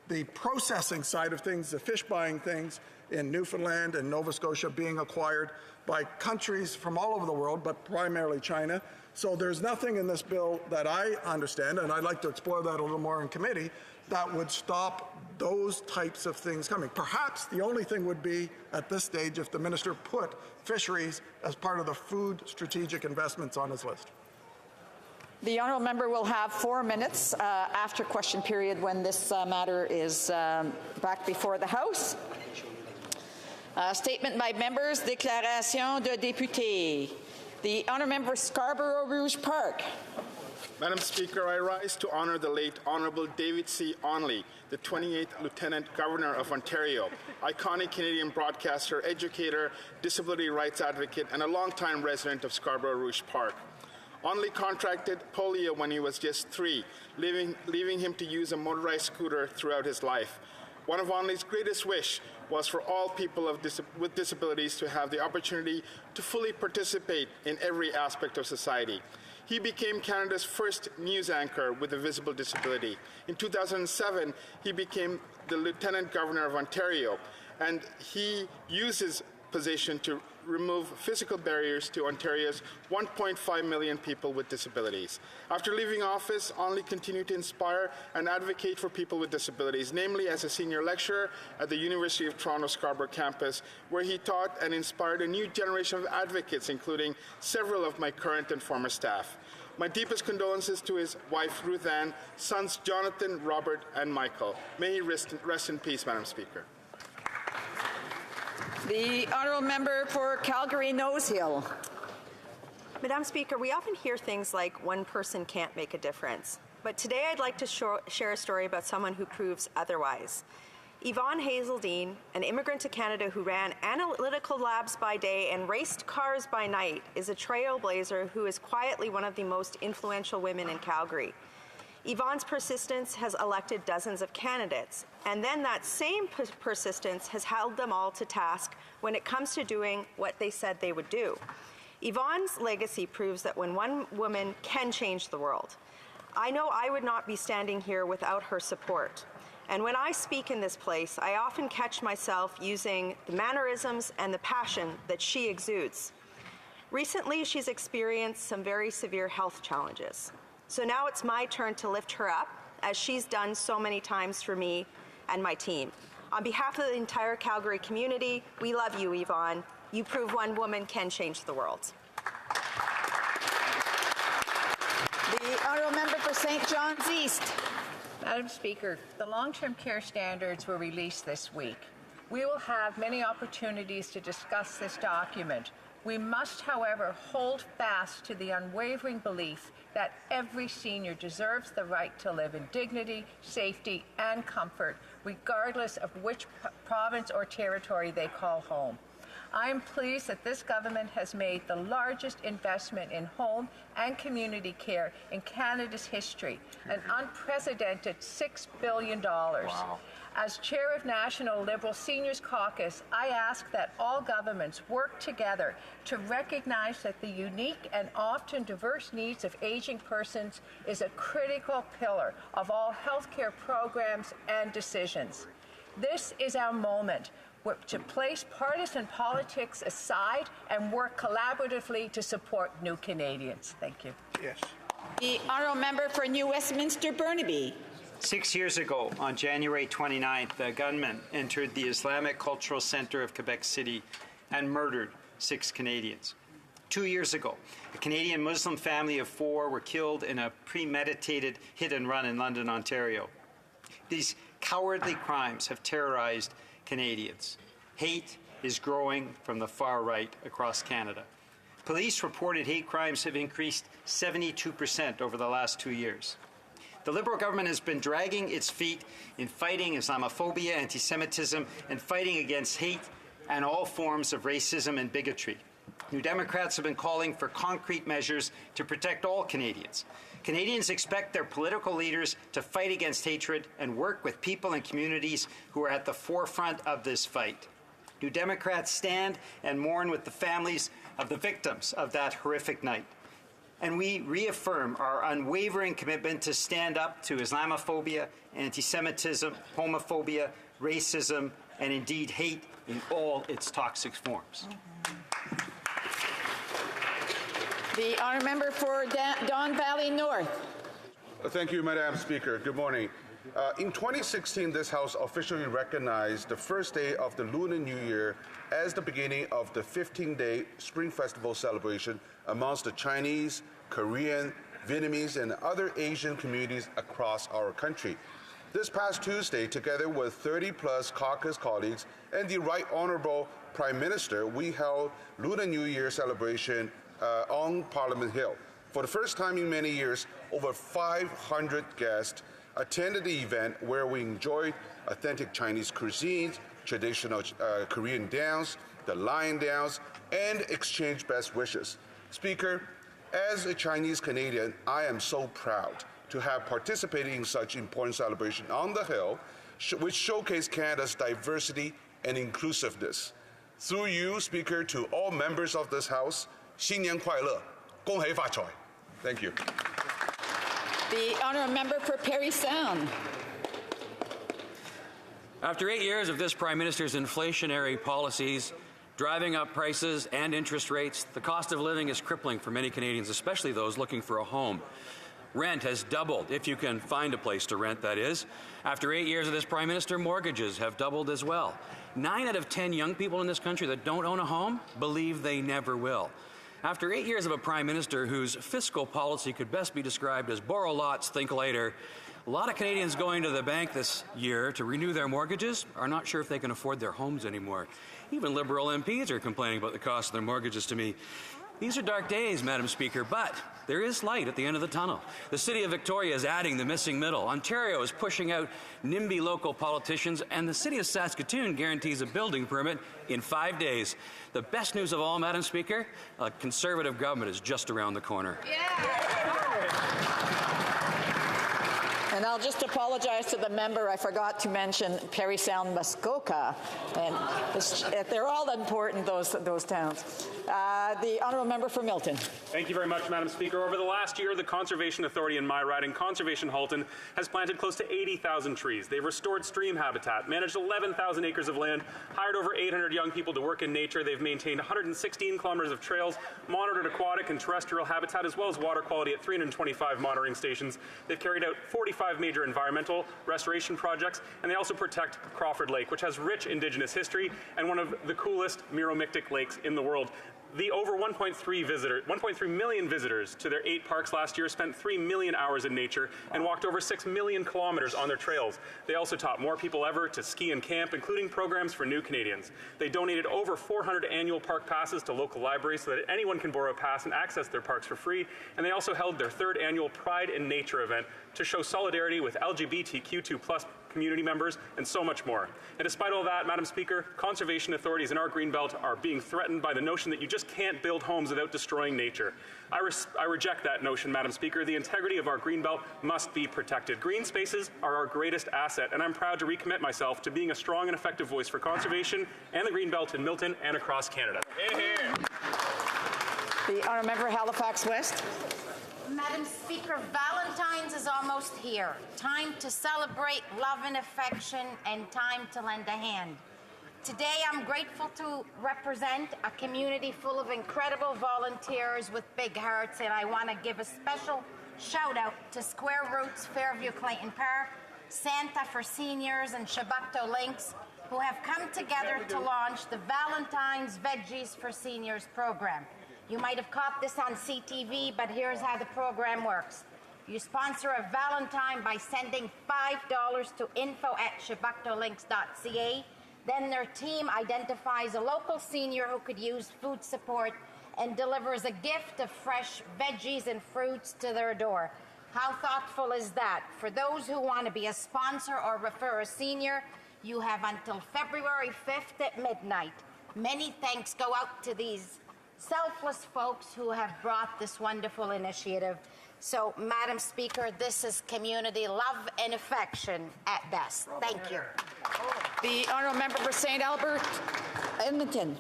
the processing side of things, the fish buying things in Newfoundland and Nova Scotia being acquired by countries from all over the world, but primarily China. So there's nothing in this bill that I understand, and I'd like to explore that a little more in committee, that would stop those types of things coming. Perhaps the only thing would be, at this stage, if the minister put fisheries as part of the food strategic investments on his list. The honourable member will have 4 minutes after question period when this matter is back before the House. Statement by members, déclaration de député. The honourable member Scarborough Rouge Park. Madam Speaker, I rise to honour the late Honourable David C. Onley, the 28th Lieutenant Governor of Ontario, iconic Canadian broadcaster, educator, disability rights advocate, and a longtime resident of Scarborough Rouge Park. Onley contracted polio when he was just 3, leaving him to use a motorized scooter throughout his life. One of Onley's greatest wish was for all people with disabilities to have the opportunity to fully participate in every aspect of society. He became Canada's first news anchor with a visible disability. In 2007, he became the Lieutenant Governor of Ontario, and he used his position to remove physical barriers to Ontario's 1.5 million people with disabilities. After leaving office, Onley continued to inspire and advocate for people with disabilities, namely as a senior lecturer at the University of Toronto Scarborough campus, where he taught and inspired a new generation of advocates, including several of my current and former staff. My deepest condolences to his wife, Ruth Ann, sons Jonathan, Robert, and Michael. May he rest in peace, Madam Speaker. The honourable member for Calgary-Nose Hill. Madam Speaker, we often hear things like one person can't make a difference. But today I'd like to share a story about someone who proves otherwise. Yvonne Hazeldine, an immigrant to Canada who ran analytical labs by day and raced cars by night, is a trailblazer who is quietly one of the most influential women in Calgary. Yvonne's persistence has elected dozens of candidates, and then that same persistence has held them all to task when it comes to doing what they said they would do. Yvonne's legacy proves that when one woman can change the world. I know I would not be standing here without her support. And when I speak in this place, I often catch myself using the mannerisms and the passion that she exudes. Recently, she's experienced some very severe health challenges. So now it's my turn to lift her up, as she's done so many times for me and my team. On behalf of the entire Calgary community, we love you, Yvonne. You prove one woman can change the world. The honourable member for St. John's East. Madam Speaker, the long-term care standards were released this week. We will have many opportunities to discuss this document. We must, however, hold fast to the unwavering belief that every senior deserves the right to live in dignity, safety, and comfort, regardless of which province or territory they call home. I am pleased that this government has made the largest investment in home and community care in Canada's history, an unprecedented $6 billion. Wow. As chair of National Liberal Seniors Caucus, I ask that all governments work together to recognize that the unique and often diverse needs of aging persons is a critical pillar of all healthcare programs and decisions. This is our moment to place partisan politics aside and work collaboratively to support new Canadians. Thank you. Yes. The honourable member for New Westminster Burnaby. 6 years ago, on January 29th, a gunman entered the Islamic Cultural Centre of Quebec City and murdered 6 Canadians. 2 years ago, a Canadian Muslim family of 4 were killed in a premeditated hit-and-run in London, Ontario. These cowardly crimes have terrorized Canadians. Hate is growing from the far right across Canada. Police reported hate crimes have increased 72% over the last 2 years. The Liberal government has been dragging its feet in fighting Islamophobia, anti-Semitism, and fighting against hate and all forms of racism and bigotry. New Democrats have been calling for concrete measures to protect all Canadians. Canadians expect their political leaders to fight against hatred and work with people and communities who are at the forefront of this fight. New Democrats stand and mourn with the families of the victims of that horrific night. And we reaffirm our unwavering commitment to stand up to Islamophobia, anti-Semitism, homophobia, racism, and indeed hate in all its toxic forms. The honourable member for Don Valley North. Thank you, Madam Speaker. Good morning. In 2016, this House officially recognized the first day of the Lunar New Year as the beginning of the 15-day Spring Festival celebration amongst the Chinese, Korean, Vietnamese, and other Asian communities across our country. This past Tuesday, together with 30-plus caucus colleagues and the Right Honourable Prime Minister, we held Lunar New Year celebration on Parliament Hill. For the first time in many years, over 500 guests attended the event where we enjoyed authentic Chinese cuisine, traditional Korean dance, the lion dance, and exchanged best wishes. Speaker, as a Chinese Canadian, I am so proud to have participated in such important celebration on the Hill, which showcased Canada's diversity and inclusiveness. Through you, Speaker, to all members of this House, 新年快乐，恭喜发财. Thank you. The honourable member for Parry Sound. After 8 years of this Prime Minister's inflationary policies, driving up prices and interest rates, the cost of living is crippling for many Canadians, especially those looking for a home. Rent has doubled, if you can find a place to rent, that is. After 8 years of this Prime Minister, mortgages have doubled as well. 9 out of 10 young people in this country that don't own a home believe they never will. After 8 years of a Prime Minister whose fiscal policy could best be described as borrow lots, think later, a lot of Canadians going to the bank this year to renew their mortgages are not sure if they can afford their homes anymore. Even Liberal MPs are complaining about the cost of their mortgages to me. These are dark days, Madam Speaker, but there is light at the end of the tunnel. The City of Victoria is adding the missing middle. Ontario is pushing out NIMBY local politicians, and the City of Saskatoon guarantees a building permit in 5 days. The best news of all, Madam Speaker, a Conservative government is just around the corner. And I'll just apologize to the member. I forgot to mention Parry Sound, Muskoka, and they're all important, those towns. The honourable member for Milton. Thank you very much, Madam Speaker. Over the last year, the Conservation Authority in my riding, Conservation Halton, has planted close to 80,000 trees. They've restored stream habitat, managed 11,000 acres of land, hired over 800 young people to work in nature. They've maintained 116 kilometers of trails, monitored aquatic and terrestrial habitat, as well as water quality at 325 monitoring stations. They've carried out 45 major environmental restoration projects, and they also protect Crawford Lake, which has rich Indigenous history and one of the coolest Miromictic lakes in the world. The over 1.3 million visitors to their 8 parks last year spent 3 million hours in nature and walked over 6 million kilometers on their trails. They also taught more people ever to ski and camp, including programs for new Canadians. They donated over 400 annual park passes to local libraries so that anyone can borrow a pass and access their parks for free. And they also held their 3rd annual Pride in Nature event to show solidarity with LGBTQ2+ community members, and so much more. And despite all that, Madam Speaker, conservation authorities in our Greenbelt are being threatened by the notion that you just can't build homes without destroying nature. I reject that notion, Madam Speaker. The integrity of our Greenbelt must be protected. Green spaces are our greatest asset, and I'm proud to recommit myself to being a strong and effective voice for conservation and the Greenbelt in Milton and across Canada. The honourable member Halifax West. Madam Speaker, Valentine's is almost here. Time to celebrate love and affection, and time to lend a hand. Today, I'm grateful to represent a community full of incredible volunteers with big hearts, and I want to give a special shout out to Square Roots, Fairview Clayton Park, Santa for Seniors, and Shabakto Links, who have come together to launch the Valentine's Veggies for Seniors program. You might have caught this on CTV, but here's how the program works. You sponsor a Valentine by sending $5 to info@shabaktolinks.ca. Then their team identifies a local senior who could use food support and delivers a gift of fresh veggies and fruits to their door. How thoughtful is that? For those who want to be a sponsor or refer a senior, you have until February 5th at midnight. Many thanks go out to these selfless folks who have brought this wonderful initiative. So, Madam Speaker, this is community love and affection at best. Thank you. The honourable member for St. Albert, Edmonton.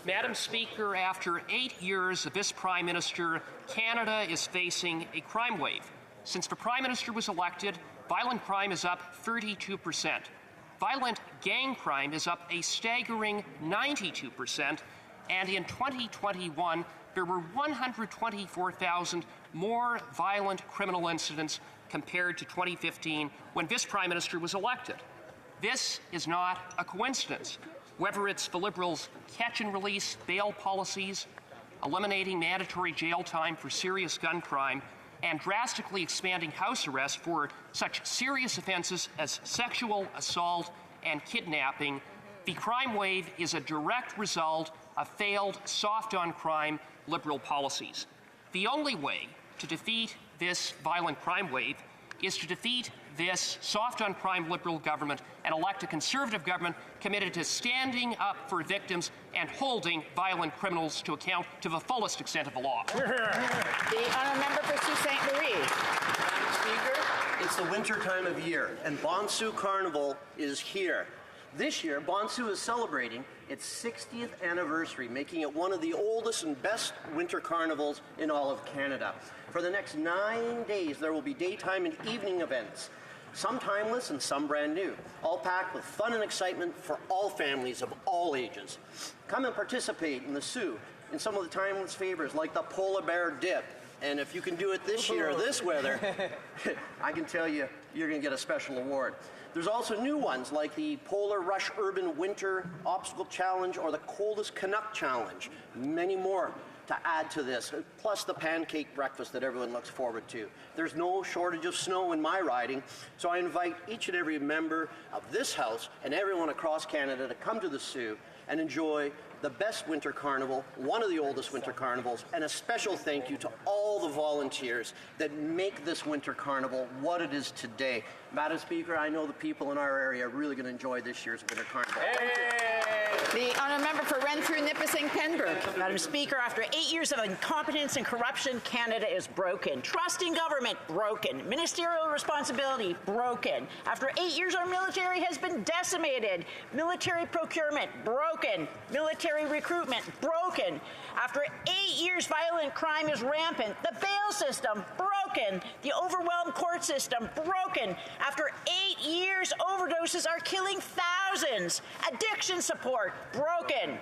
Madam Speaker, after 8 years of this Prime Minister, Canada is facing a crime wave. Since the Prime Minister was elected, violent crime is up 32%. Violent gang crime is up a staggering 92%. And in 2021, there were 124,000 more violent criminal incidents compared to 2015 when this Prime Minister was elected. This is not a coincidence. Whether it's the Liberals' catch-and-release bail policies, eliminating mandatory jail time for serious gun crime, and drastically expanding house arrest for such serious offenses as sexual assault and kidnapping, the crime wave is a direct result of failed soft-on-crime Liberal policies. The only way to defeat this violent crime wave is to defeat this soft-on-crime Liberal government and elect a Conservative government committed to standing up for victims and holding violent criminals to account to the fullest extent of the law. The honourable member for Sault Ste. Marie. Madam Speaker, it's the winter time of year, and Bonsu Carnival is here. This year, Bonsu is celebrating its 60th anniversary, making it one of the oldest and best winter carnivals in all of Canada. For the next 9 days, there will be daytime and evening events, some timeless and some brand new, all packed with fun and excitement for all families of all ages. Come and participate in the Soo in some of the timeless favors like the polar bear dip. And if you can do it this year, this weather, I can tell you, you're going to get a special award. There's also new ones like the Polar Rush Urban Winter Obstacle Challenge or the Coldest Canuck Challenge. Many more to add to this, plus the pancake breakfast that everyone looks forward to. There's no shortage of snow in my riding, so I invite each and every member of this House and everyone across Canada to come to the Soo and enjoy the best winter carnival, one of the oldest winter carnivals, and a special thank you to all the volunteers that make this winter carnival what it is today. Madam Speaker, I know the people in our area are really going to enjoy this year's winter carnival. The honourable member for Renfrew, Nipissing, Pembroke. Madam Speaker, after 8 years of incompetence and corruption, Canada is broken. Trust in government, broken. Ministerial responsibility, broken. After 8 years, our military has been decimated. Military procurement, broken. Military recruitment, broken. After 8 years, violent crime is rampant. The bail system, broken. The overwhelmed court system, broken. After 8 years, overdoses are killing thousands. Addiction support, broken.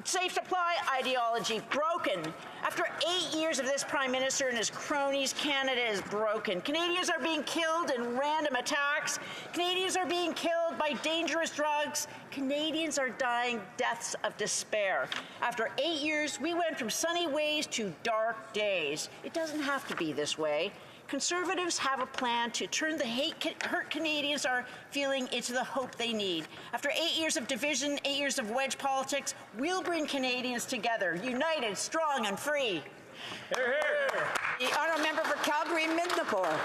Safe supply ideology, broken. After 8 years of this Prime Minister and his cronies, Canada is broken. Canadians are being killed in random attacks. Canadians are being killed by dangerous drugs. Canadians are dying deaths of despair. After 8 years, we went from sunny ways to dark days. It doesn't have to be this way. Conservatives have a plan to turn the hurt Canadians are feeling into the hope they need. After 8 years of division, 8 years of wedge politics, we'll bring Canadians together, united, strong, and free. Hear, hear. The honourable member for Calgary, Midnapore.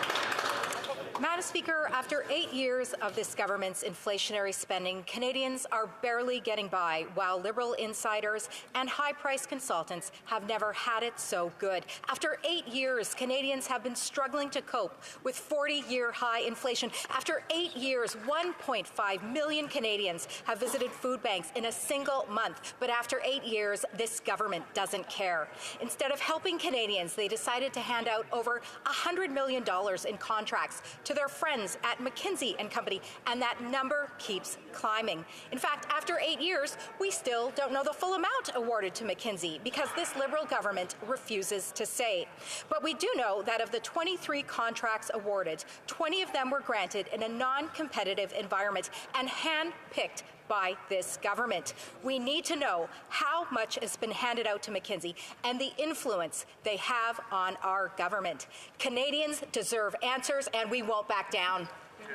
Madam Speaker, after 8 years of this government's inflationary spending, Canadians are barely getting by, while Liberal insiders and high-priced consultants have never had it so good. After 8 years, Canadians have been struggling to cope with 40-year high inflation. After 8 years, 1.5 million Canadians have visited food banks in a single month. But after 8 years, this government doesn't care. Instead of helping Canadians, they decided to hand out over $100 million in contracts to their friends at McKinsey & Company, and that number keeps climbing. In fact, after 8 years, we still don't know the full amount awarded to McKinsey because this Liberal government refuses to say. But we do know that of the 23 contracts awarded, 20 of them were granted in a non-competitive environment and hand-picked by this government. We need to know how much has been handed out to McKinsey and the influence they have on our government. Canadians deserve answers, and we won't back down.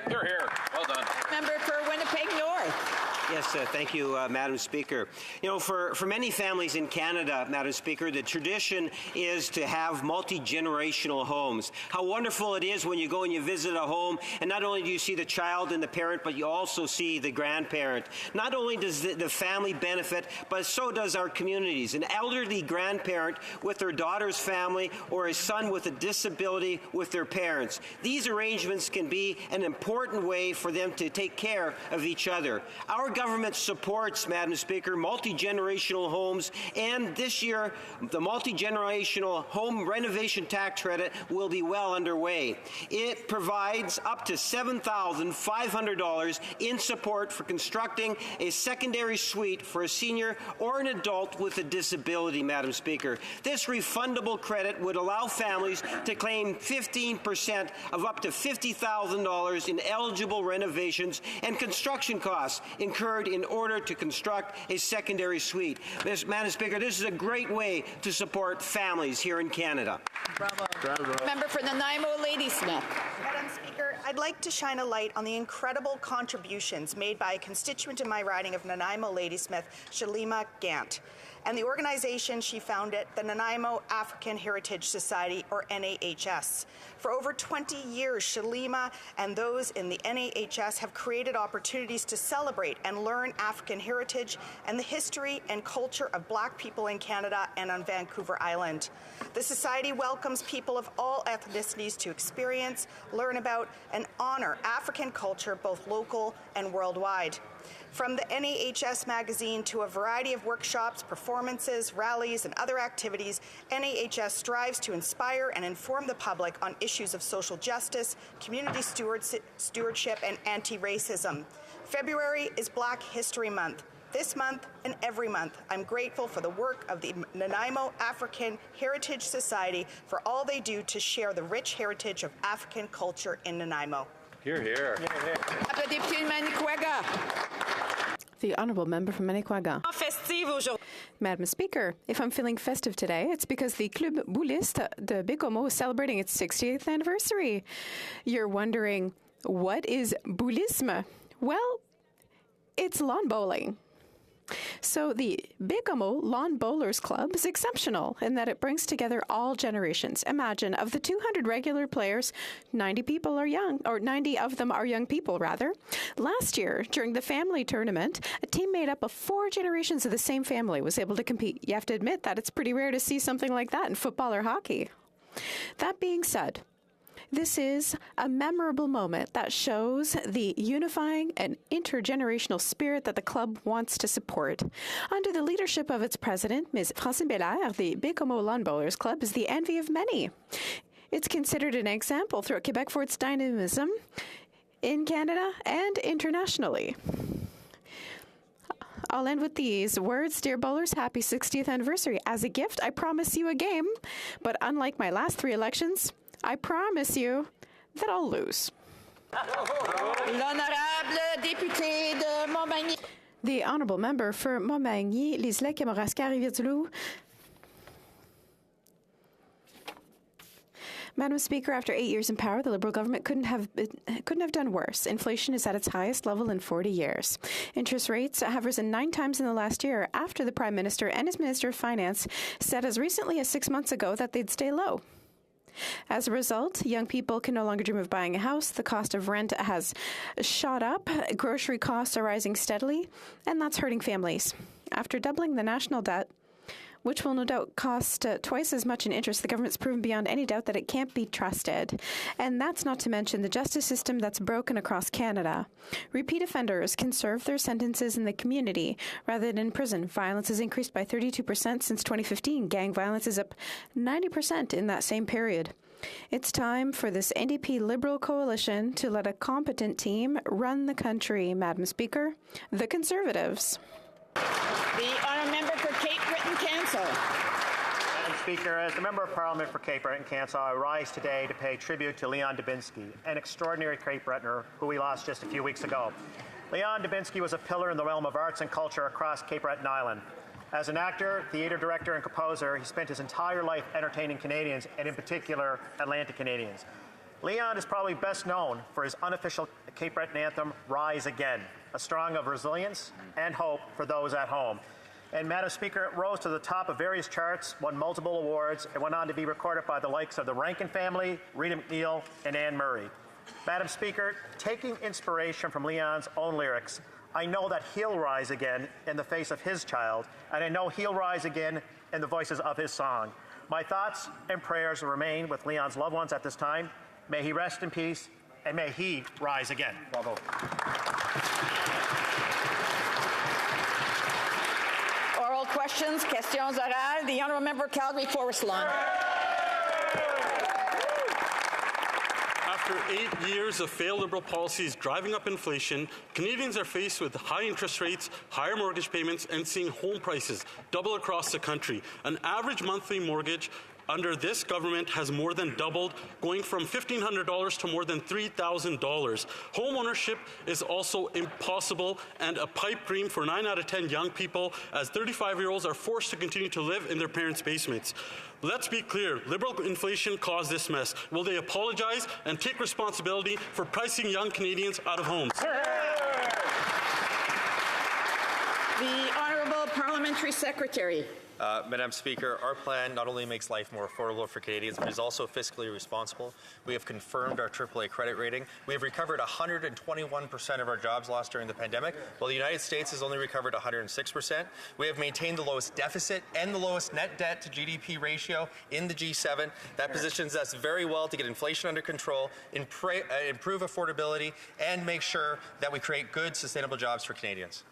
You're here. Well done. Member for Winnipeg North. Yes, thank you, Madam Speaker. You know, for many families in Canada, Madam Speaker, the tradition is to have multi-generational homes. How wonderful it is when you go and you visit a home, and not only do you see the child and the parent, but you also see the grandparent. Not only does the family benefit, but so does our communities. An elderly grandparent with their daughter's family, or a son with a disability with their parents. These arrangements can be an important way for them to take care of each other. Our government government supports, Madam Speaker, multi-generational homes, and this year the multi-generational home renovation tax credit will be well underway. It provides up to $7,500 in support for constructing a secondary suite for a senior or an adult with a disability, Madam Speaker. This refundable credit would allow families to claim 15% of up to $50,000 in eligible renovations and construction costs incurred in order to construct a secondary suite. Madam Speaker, this is a great way to support families here in Canada. Bravo. Member for Nanaimo, Ladysmith. Madam Speaker, I'd like to shine a light on the incredible contributions made by a constituent in my riding of Nanaimo, Ladysmith, Shalima Gant, and the organization she founded, the Nanaimo African Heritage Society, or NAHS. For over 20 years, Shalima and those in the NAHS have created opportunities to celebrate and learn African heritage and the history and culture of Black people in Canada and on Vancouver Island. The Society welcomes people of all ethnicities to experience, learn about, and honor African culture, both local and worldwide. From the NAHS magazine to a variety of workshops, performances, rallies, and other activities, NAHS strives to inspire and inform the public on issues of social justice, community stewardship, and anti-racism. February is Black History Month. This month and every month, I'm grateful for the work of the Nanaimo African Heritage Society for all they do to share the rich heritage of African culture in Nanaimo. Hear, hear. The Honourable Member from Manicouagan. Madam Speaker, if I'm feeling festive today, it's because the Club Bouliste de Bécomo is celebrating its 60th anniversary. You're wondering, what is boulisme? Well, it's lawn bowling. So the Bécomo Lawn Bowlers Club is exceptional in that it brings together all generations. Imagine, of the 200 regular players, 90 people are young, or 90 of them are young people, rather. Last year, during the family tournament, a team made up of 4 generations of the same family was able to compete. You have to admit that it's pretty rare to see something like that in football or hockey. That being said, this is a memorable moment that shows the unifying and intergenerational spirit that the club wants to support. Under the leadership of its president, Ms. Francine Bélair, the Bécomo Lawn Bowlers Club is the envy of many. It's considered an example throughout Quebec for its dynamism in Canada and internationally. I'll end with these words. Dear bowlers, happy 60th anniversary. As a gift, I promise you a game, but unlike my last 3 elections, I promise you that I'll lose. L'honorable député de Montmagny. The Honourable Member for Montmagny, Liselec, Kamouraska, Rivière-du-Loup. Madam Speaker, after 8 years in power, the Liberal government couldn't have done worse. Inflation is at its highest level in 40 years. Interest rates have risen 9 times in the last year after the Prime Minister and his Minister of Finance said as recently as 6 months ago that they'd stay low. As a result, young people can no longer dream of buying a house. The cost of rent has shot up. Grocery costs are rising steadily, and that's hurting families. After doubling the national debt, which will no doubt cost twice as much in interest, the government's proven beyond any doubt that it can't be trusted. And that's not to mention the justice system that's broken across Canada. Repeat offenders can serve their sentences in the community rather than in prison. Violence has increased by 32% since 2015. Gang violence is up 90% in that same period. It's time for this NDP Liberal coalition to let a competent team run the country, Madam Speaker. The Conservatives. The honourable member for Cape Breton-Cancel. Madam Speaker, as the Member of Parliament for Cape Breton-Cancel, I rise today to pay tribute to Leon Dubinsky, an extraordinary Cape Bretoner who we lost just a few weeks ago. Leon Dubinsky was a pillar in the realm of arts and culture across Cape Breton Island. As an actor, theatre director, and composer, he spent his entire life entertaining Canadians, and in particular, Atlantic Canadians. Leon is probably best known for his unofficial Cape Breton anthem, Rise Again, a song of resilience and hope for those at home. And Madam Speaker, it rose to the top of various charts, won multiple awards, and went on to be recorded by the likes of the Rankin family, Rita McNeil, and Anne Murray. Madam Speaker, taking inspiration from Leon's own lyrics, I know that he'll rise again in the face of his child, and I know he'll rise again in the voices of his song. My thoughts and prayers remain with Leon's loved ones at this time. May he rest in peace, and may he rise again. Bravo. questions, questions orales. The honourable member Calgary Forest Lawn. After 8 years of failed Liberal policies driving up inflation, Canadians are faced with high interest rates, higher mortgage payments, and seeing home prices double across the country. An average monthly mortgage under this government has more than doubled, going from $1,500 to more than $3,000. Home ownership is also impossible and a pipe dream for 9 out of 10 young people, as 35-year-olds are forced to continue to live in their parents' basements. Let's be clear, Liberal inflation caused this mess. Will they apologize and take responsibility for pricing young Canadians out of homes? The Honourable Parliamentary Secretary. Madam Speaker, our plan not only makes life more affordable for Canadians, but is also fiscally responsible. We have confirmed our AAA credit rating. We have recovered 121% of our jobs lost during the pandemic, while the United States has only recovered 106%. We have maintained the lowest deficit and the lowest net debt to GDP ratio in the G7. That positions us very well to get inflation under control, improve affordability, and make sure that we create good, sustainable jobs for Canadians.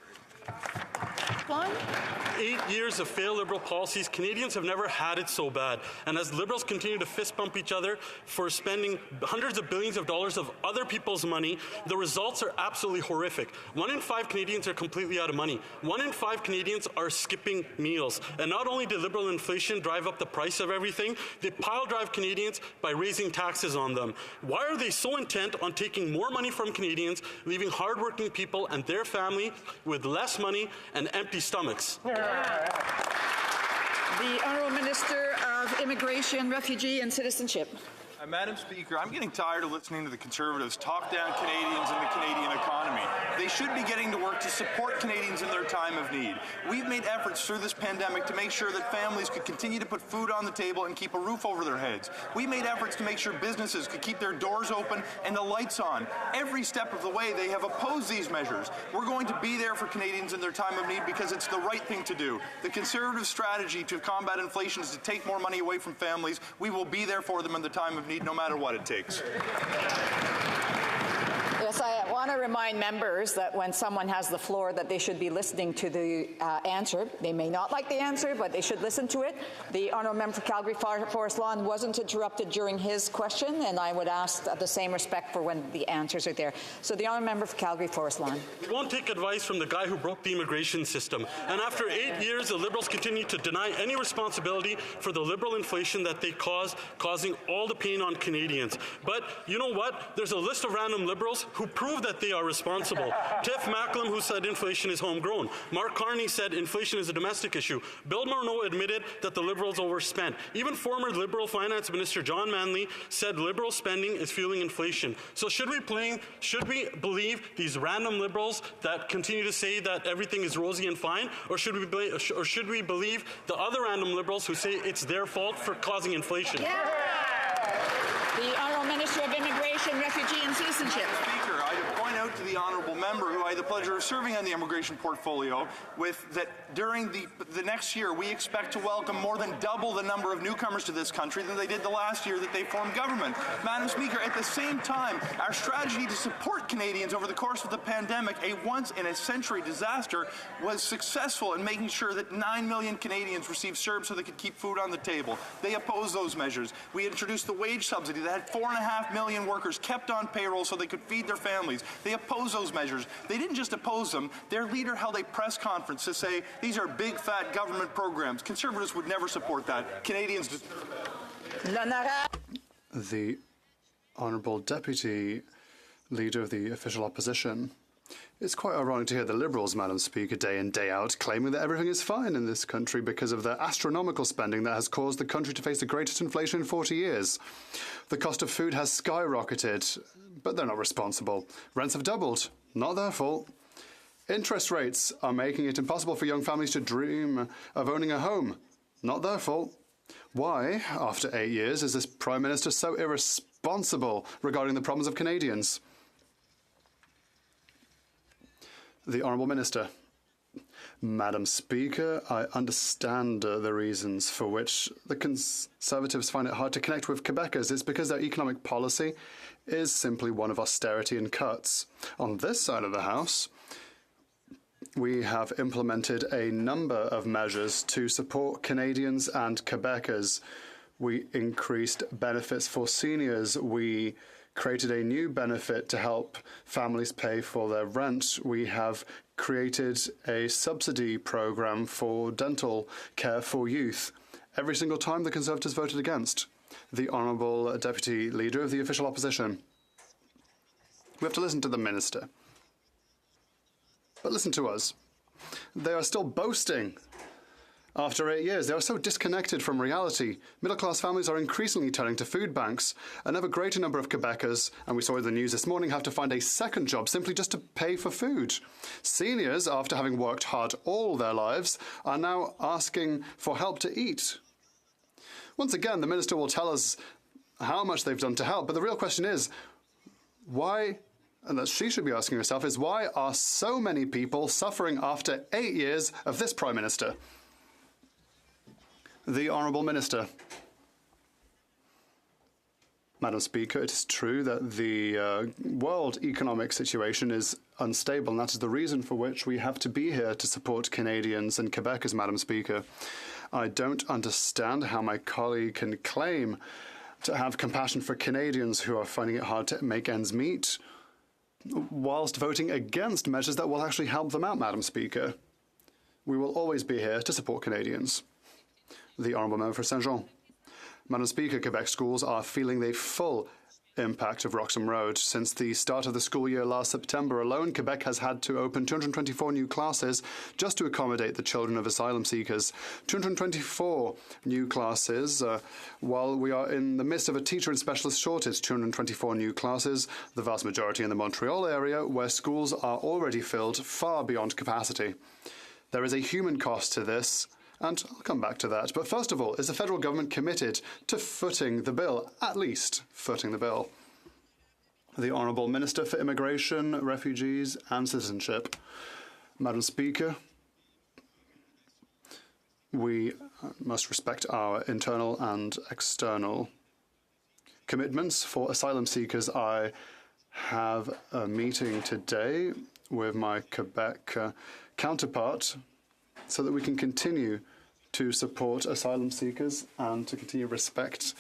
8 years of failed Liberal policies, Canadians have never had it so bad. And as Liberals continue to fist bump each other for spending hundreds of billions of dollars of other people's money, the results are absolutely horrific. 1 in 5 Canadians are completely out of money. 1 in 5 Canadians are skipping meals. And not only did Liberal inflation drive up the price of everything, they pile drive Canadians by raising taxes on them. Why are they so intent on taking more money from Canadians, leaving hardworking people and their family with less money and empty stomachs? The Honourable Minister of Immigration, Refugee and Citizenship. Madam Speaker, I'm getting tired of listening to the Conservatives talk down Canadians and the Canadian economy. They should be getting to work to support Canadians in their time of need. We've made efforts through this pandemic to make sure that families could continue to put food on the table and keep a roof over their heads. We made efforts to make sure businesses could keep their doors open and the lights on. Every step of the way, they have opposed these measures. We're going to be there for Canadians in their time of need because it's the right thing to do. The Conservative strategy to combat inflation is to take more money away from families. We will be there for them in the time of need, no matter what it takes. Yes, I want to remind members that when someone has the floor that they should be listening to the answer. They may not like the answer, but they should listen to it. The Honourable Member for Calgary Forest Lawn wasn't interrupted during his question, and I would ask the same respect for when the answers are there. So the Honourable Member for Calgary Forest Lawn. We won't take advice from the guy who broke the immigration system. And after 8 years, the Liberals continue to deny any responsibility for the Liberal inflation that they caused, causing all the pain on Canadians. But you know what? There's a list of random Liberals who prove that they are responsible. Tiff Macklem, who said inflation is homegrown. Mark Carney said inflation is a domestic issue. Bill Morneau admitted that the Liberals overspent. Even former Liberal Finance Minister John Manley said Liberal spending is fueling inflation. So should we believe these random Liberals that continue to say that everything is rosy and fine, or should we believe the other random Liberals who say it's their fault for causing inflation? Yeah. The Honourable Minister of Immigration, Refugee and Citizenship. Speaker, I would point out to the honourable member who I had the pleasure of serving on the immigration portfolio with that during the next year we expect to welcome more than double the number of newcomers to this country than they did the last year that they formed government. Madam Speaker, at the same time, our strategy to support Canadians over the course of the pandemic, a once-in-a-century disaster, was successful in making sure that 9 million Canadians received CERB so they could keep food on the table. They opposed those measures. We introduced the wage subsidy that had 4.5 million workers kept on payroll so they could feed their families. They opposed those measures. They didn't just oppose them. Their leader held a press conference to say these are big, fat government programs. Conservatives would never support that. Canadians The Honourable Deputy Leader of the Official Opposition. It's quite ironic to hear the Liberals, Madam Speaker, day in, day out, claiming that everything is fine in this country because of the astronomical spending that has caused the country to face the greatest inflation in 40 years. The cost of food has skyrocketed, but they're not responsible. Rents have doubled. Not their fault. Interest rates are making it impossible for young families to dream of owning a home. Not their fault. Why, after 8 years, is this Prime Minister so irresponsible regarding the problems of Canadians? The Honourable Minister. Madam Speaker, I understand the reasons for which the Conservatives find it hard to connect with Quebecers. It's because their economic policy is simply one of austerity and cuts. On this side of the House, we have implemented a number of measures to support Canadians and Quebecers. We increased benefits for seniors. We created a new benefit to help families pay for their rent. We have created a subsidy program for dental care for youth. Every single time the Conservatives voted against. The Honourable Deputy Leader of the Official Opposition. We have to listen to the Minister. But listen to us. They are still boasting. After 8 years, they are so disconnected from reality. Middle-class families are increasingly turning to food banks. An ever greater number of Quebecers, and we saw in the news this morning, have to find a second job simply just to pay for food. Seniors, after having worked hard all their lives, are now asking for help to eat. Once again, the Minister will tell us how much they've done to help, but the real question is, why, and that she should be asking herself, is why are so many people suffering after 8 years of this Prime Minister? The Honourable Minister. Madam Speaker, it is true that the world economic situation is unstable, and that is the reason for which we have to be here to support Canadians and Quebecers, Madam Speaker. I don't understand how my colleague can claim to have compassion for Canadians who are finding it hard to make ends meet, whilst voting against measures that will actually help them out, Madam Speaker. We will always be here to support Canadians. The Honourable Member for Saint-Jean. Madam Speaker, Quebec schools are feeling the full impact of Roxham Road. Since the start of the school year last September alone, Quebec has had to open 224 new classes just to accommodate the children of asylum seekers. 224 new classes while we are in the midst of a teacher and specialist shortage. 224 new classes, the vast majority in the Montreal area, where schools are already filled far beyond capacity. There is a human cost to this, and I'll come back to that. But first of all, is the federal government committed to footing the bill, at least footing the bill? The Honourable Minister for Immigration, Refugees and Citizenship. Madam Speaker, we must respect our internal and external commitments for asylum seekers. I have a meeting today with my Quebec counterpart so that we can continue to support asylum seekers and to continue to respect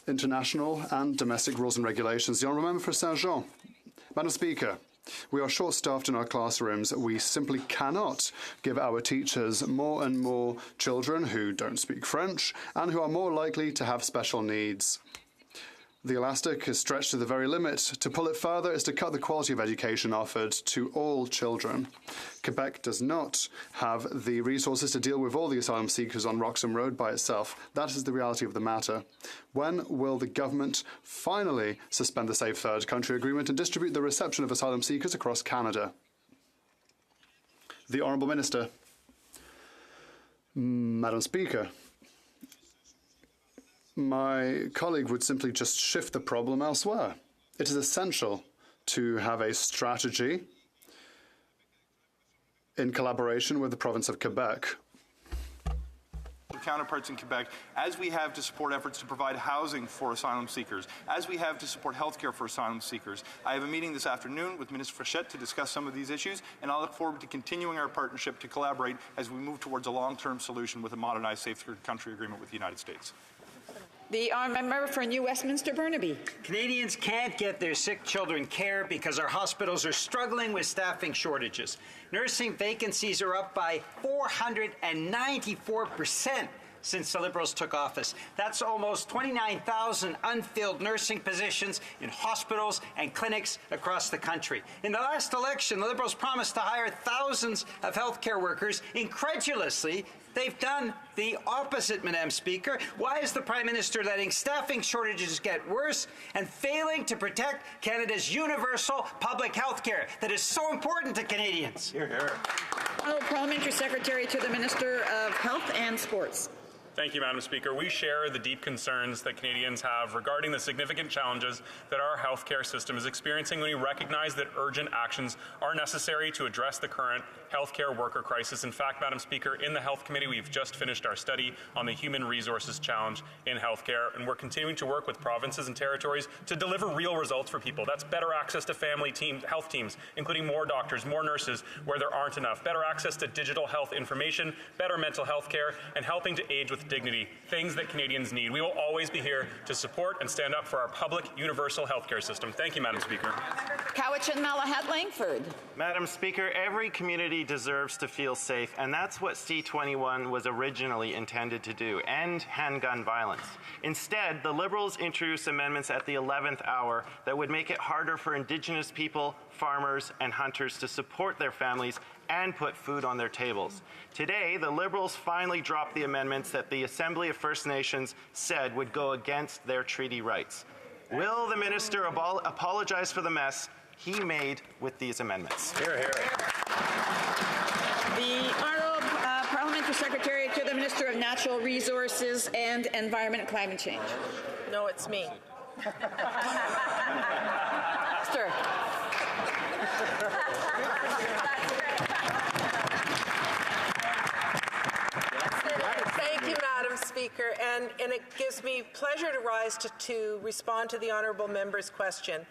international and domestic rules and regulations. The Honourable Member for Saint-Jean. Madam Speaker, we are short-staffed in our classrooms. We simply cannot give our teachers more and more children who don't speak French and who are more likely to have special needs. The elastic is stretched to the very limit. To pull it further is to cut the quality of education offered to all children. Quebec does not have the resources to deal with all the asylum seekers on Roxham Road by itself. That is the reality of the matter. When will the government finally suspend the Safe Third Country Agreement and distribute the reception of asylum seekers across Canada? The Honourable Minister. Madam Speaker, my colleague would simply just shift the problem elsewhere. It is essential to have a strategy in collaboration with the province of Quebec. Counterparts in Quebec, as we have to support efforts to provide housing for asylum seekers, as we have to support healthcare for asylum seekers. I have a meeting this afternoon with Minister Frechette to discuss some of these issues, and I look forward to continuing our partnership to collaborate as we move towards a long-term solution with a modernized Safe Third Country Agreement with the United States. The member for New Westminster Burnaby. Canadians can't get their sick children care because our hospitals are struggling with staffing shortages. Nursing vacancies are up by 494% since the Liberals took office. That's almost 29,000 unfilled nursing positions in hospitals and clinics across the country. In the last election, the Liberals promised to hire thousands of healthcare workers. Incredulously, they've done the opposite, Madam Speaker. Why is the Prime Minister letting staffing shortages get worse and failing to protect Canada's universal public health care that is so important to Canadians? Honourable Parliamentary Secretary to the Minister of Health and Sports. Thank you, Madam Speaker. We share the deep concerns that Canadians have regarding the significant challenges that our healthcare system is experiencing when we recognize that urgent actions are necessary to address the current healthcare worker crisis. In fact, Madam Speaker, in the Health Committee, we've just finished our study on the human resources challenge in healthcare, and we're continuing to work with provinces and territories to deliver real results for people. That's better access to family health teams, including more doctors, more nurses where there aren't enough, better access to digital health information, better mental health care, and helping to age with dignity, things that Canadians need. We will always be here to support and stand up for our public universal healthcare system. Thank you, Madam Speaker. Cowichan Malahat Langford. Madam Speaker, every community deserves to feel safe, and that's what C-21 was originally intended to do, end handgun violence. Instead, the Liberals introduced amendments at the 11th hour that would make it harder for Indigenous people, farmers, and hunters to support their families and put food on their tables. Today, the Liberals finally dropped the amendments that the Assembly of First Nations said would go against their treaty rights. Will the minister apologize for the mess he made with these amendments? Hear, hear. The Honourable Parliamentary Secretary to the Minister of Natural Resources and Environment and Climate Change. No, it's me. Sir. Thank you, Madam Speaker, and it gives me pleasure to rise to respond to the honourable member's question.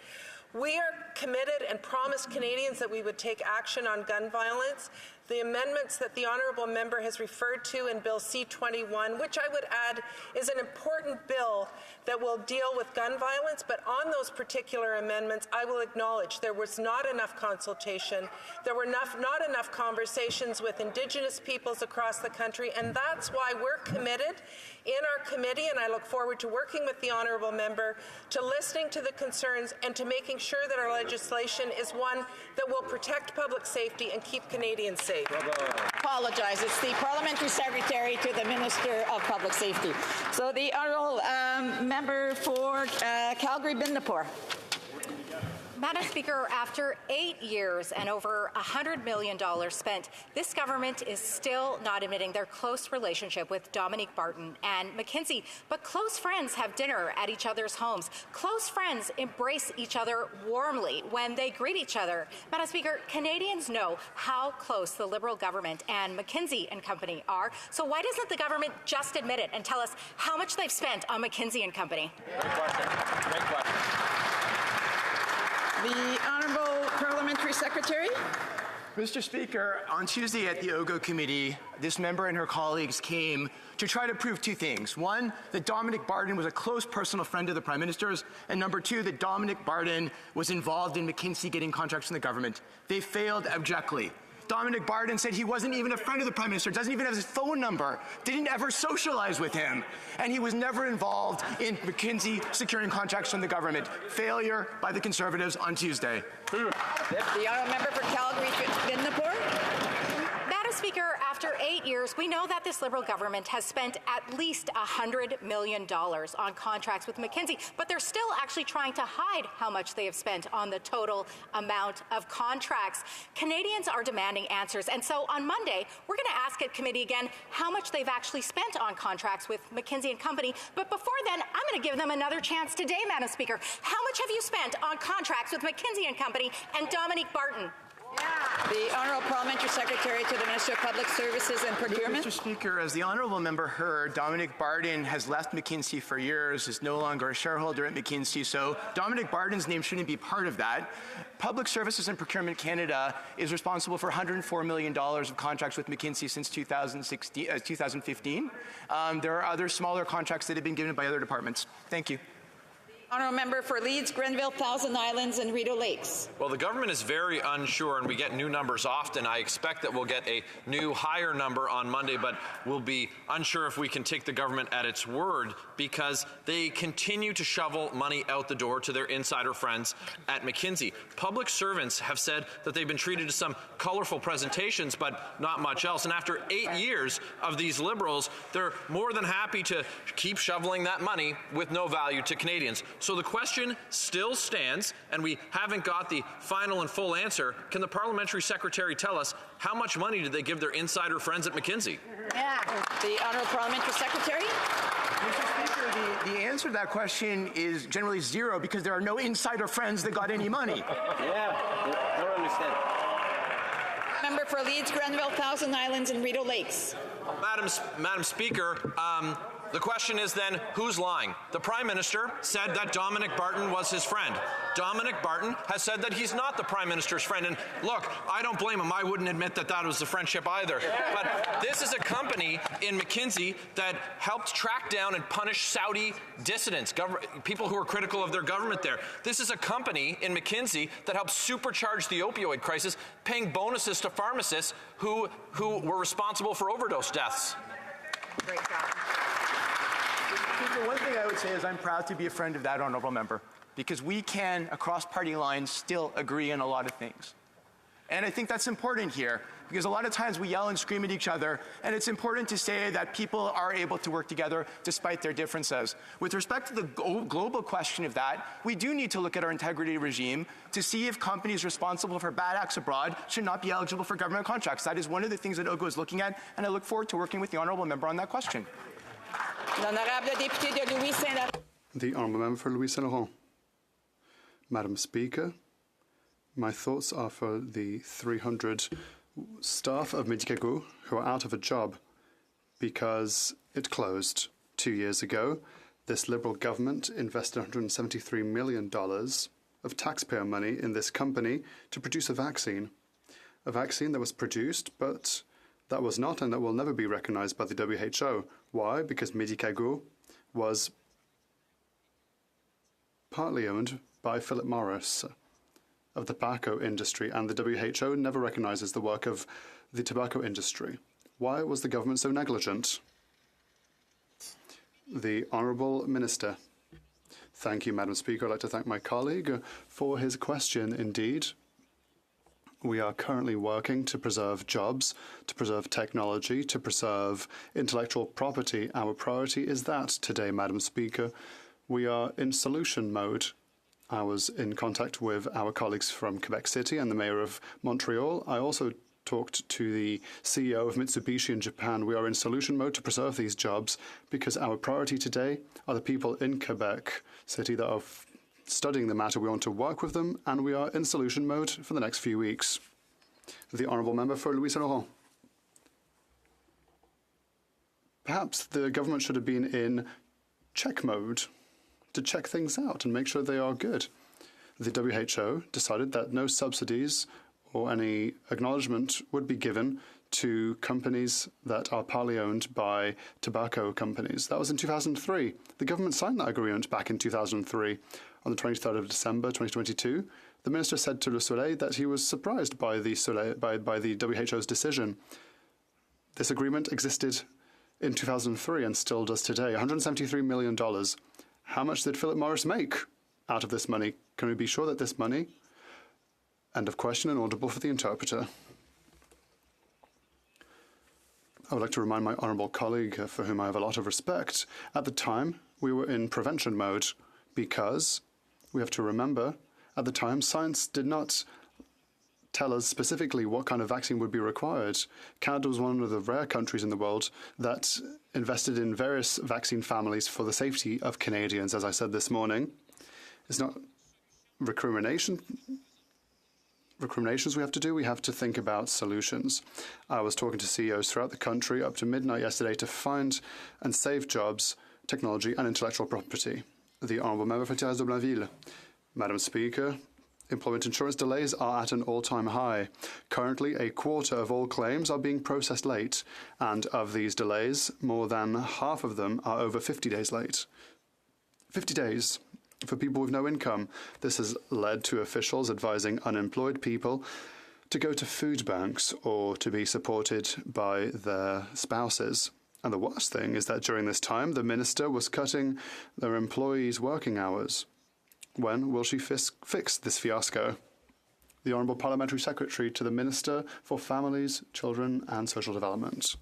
We are committed and promised Canadians that we would take action on gun violence. The amendments that the honourable member has referred to in Bill C-21, which I would add is an important bill that will deal with gun violence, but on those particular amendments, I will acknowledge there was not enough consultation, there were not enough conversations with Indigenous peoples across the country, and that's why we're committed in our committee, and I look forward to working with the honourable member, to listening to the concerns and to making sure that our legislation is one that will protect public safety and keep Canadians safe. Apologize. It's the Parliamentary Secretary to the Minister of Public Safety. So the honourable member for Calgary-Bindapore. Madam Speaker, after 8 years and over $100 million spent, this government is still not admitting their close relationship with Dominique Barton and McKinsey. But close friends have dinner at each other's homes. Close friends embrace each other warmly when they greet each other. Madam Speaker, Canadians know how close the Liberal government and McKinsey and Company are. So why doesn't the government just admit it and tell us how much they've spent on McKinsey and Company? Great question. Great question. The Honourable Parliamentary Secretary. Mr. Speaker, on Tuesday at the HoC Committee, this member and her colleagues came to try to prove two things. One, that Dominique Barton was a close personal friend of the Prime Minister's, and number two, that Dominique Barton was involved in McKinsey getting contracts from the government. They failed abjectly. Dominique Barton said he wasn't even a friend of the Prime Minister, doesn't even have his phone number, didn't ever socialize with him, and he was never involved in McKinsey securing contracts from the government. Failure by the Conservatives on Tuesday. The honourable member for Calgary-Bindapore. Madam Speaker, after 8 years, we know that this Liberal government has spent at least $100 million on contracts with McKinsey, but they're still actually trying to hide how much they have spent on the total amount of contracts. Canadians are demanding answers, and so on Monday, we're going to ask at committee again how much they've actually spent on contracts with McKinsey and Company. But before then, I'm going to give them another chance today, Madam Speaker. How much have you spent on contracts with McKinsey and Company and Dominique Barton? The Honourable Parliamentary Secretary to the Minister of Public Services and Procurement. Mr. Speaker, as the honourable member heard, Dominique Barton has left McKinsey for years, is no longer a shareholder at McKinsey, so Dominique Barton's name shouldn't be part of that. Public Services and Procurement Canada is responsible for $104 million of contracts with McKinsey since 2015. There are other smaller contracts that have been given by other departments. Thank you. Honourable member for Leeds, Grenville, Thousand Islands, and Rideau Lakes. Well, the government is very unsure, and we get new numbers often. I expect that we'll get a new higher number on Monday, but we'll be unsure if we can take the government at its word because they continue to shovel money out the door to their insider friends at McKinsey. Public servants have said that they've been treated to some colorful presentations, but not much else. And after 8 years of these Liberals, they're more than happy to keep shoveling that money with no value to Canadians. So the question still stands, and we haven't got the final and full answer. Can the parliamentary secretary tell us how much money did they give their insider friends at McKinsey? Yeah. The Honourable Parliamentary Secretary. Mr. Speaker, the answer to that question is generally zero because there are no insider friends that got any money. Yeah, I don't understand. Member for Leeds, Grenville, Thousand Islands, and Rideau Lakes. Madam Speaker, the question is then, who's lying? The Prime Minister said that Dominic Barton was his friend. Dominic Barton has said that he's not the Prime Minister's friend. And look, I don't blame him. I wouldn't admit that that was a friendship either. But this is a company in McKinsey that helped track down and punish Saudi dissidents, people who are critical of their government there. This is a company in McKinsey that helped supercharge the opioid crisis, paying bonuses to pharmacists who were responsible for overdose deaths. Great job. Speaker, one thing I would say is I'm proud to be a friend of that honourable member because we can, across party lines, still agree on a lot of things. And I think that's important here because a lot of times we yell and scream at each other, and it's important to say that people are able to work together despite their differences. With respect to the global question of that, we do need to look at our integrity regime to see if companies responsible for bad acts abroad should not be eligible for government contracts. That is one of the things that OGO is looking at, and I look forward to working with the honourable member on that question. The honourable member for Louis Saint Laurent. Madam Speaker, my thoughts are for the 300 staff of Medicago who are out of a job because it closed 2 years ago. This Liberal government invested $173 million of taxpayer money in this company to produce a vaccine that was produced, but that was not and that will never be recognized by the WHO. Why? Because Medicago was partly owned by Philip Morris of the tobacco industry, and the WHO never recognizes the work of the tobacco industry. Why was the government so negligent? The Honourable Minister. Thank you, Madam Speaker. I'd like to thank my colleague for his question. Indeed, we are currently working to preserve jobs, to preserve technology, to preserve intellectual property. Our priority is that today, Madam Speaker. We are in solution mode. I was in contact with our colleagues from Quebec City and the mayor of Montreal. I also talked to the CEO of Mitsubishi in Japan. We are in solution mode to preserve these jobs because our priority today are the people in Quebec City that are studying the matter. We want to work with them, and we are in solution mode for the next few weeks. The honourable member for Louis Saint Laurent. Perhaps the government should have been in check mode to check things out and make sure they are good. The WHO decided that no subsidies or any acknowledgement would be given to companies that are partly owned by tobacco companies. That was in 2003. The government signed that agreement back in 2003. On the 23rd of December 2022, the minister said to Le Soleil that he was surprised by the WHO's decision. This agreement existed in 2003 and still does today. $173 million. How much did Philip Morris make out of this money? Can we be sure that this money... End of question, inaudible for the interpreter. I would like to remind my honourable colleague, for whom I have a lot of respect, at the time we were in prevention mode because we have to remember at the time science did not tell us specifically what kind of vaccine would be required. Canada was one of the rare countries in the world that invested in various vaccine families for the safety of Canadians, as I said this morning. It's not recriminations we have to do. We have to think about solutions. I was talking to CEOs throughout the country up to midnight yesterday to find and save jobs, technology and intellectual property. The Honourable Member for Thérèse de Blainville. Madam Speaker, employment insurance delays are at an all-time high. Currently, a quarter of all claims are being processed late, and of these delays, more than half of them are over 50 days late. 50 days for people with no income. This has led to officials advising unemployed people to go to food banks or to be supported by their spouses. And the worst thing is that during this time, the minister was cutting their employees' working hours. When will she fix this fiasco? The Honourable Parliamentary Secretary to the Minister for Families, Children and Social Development.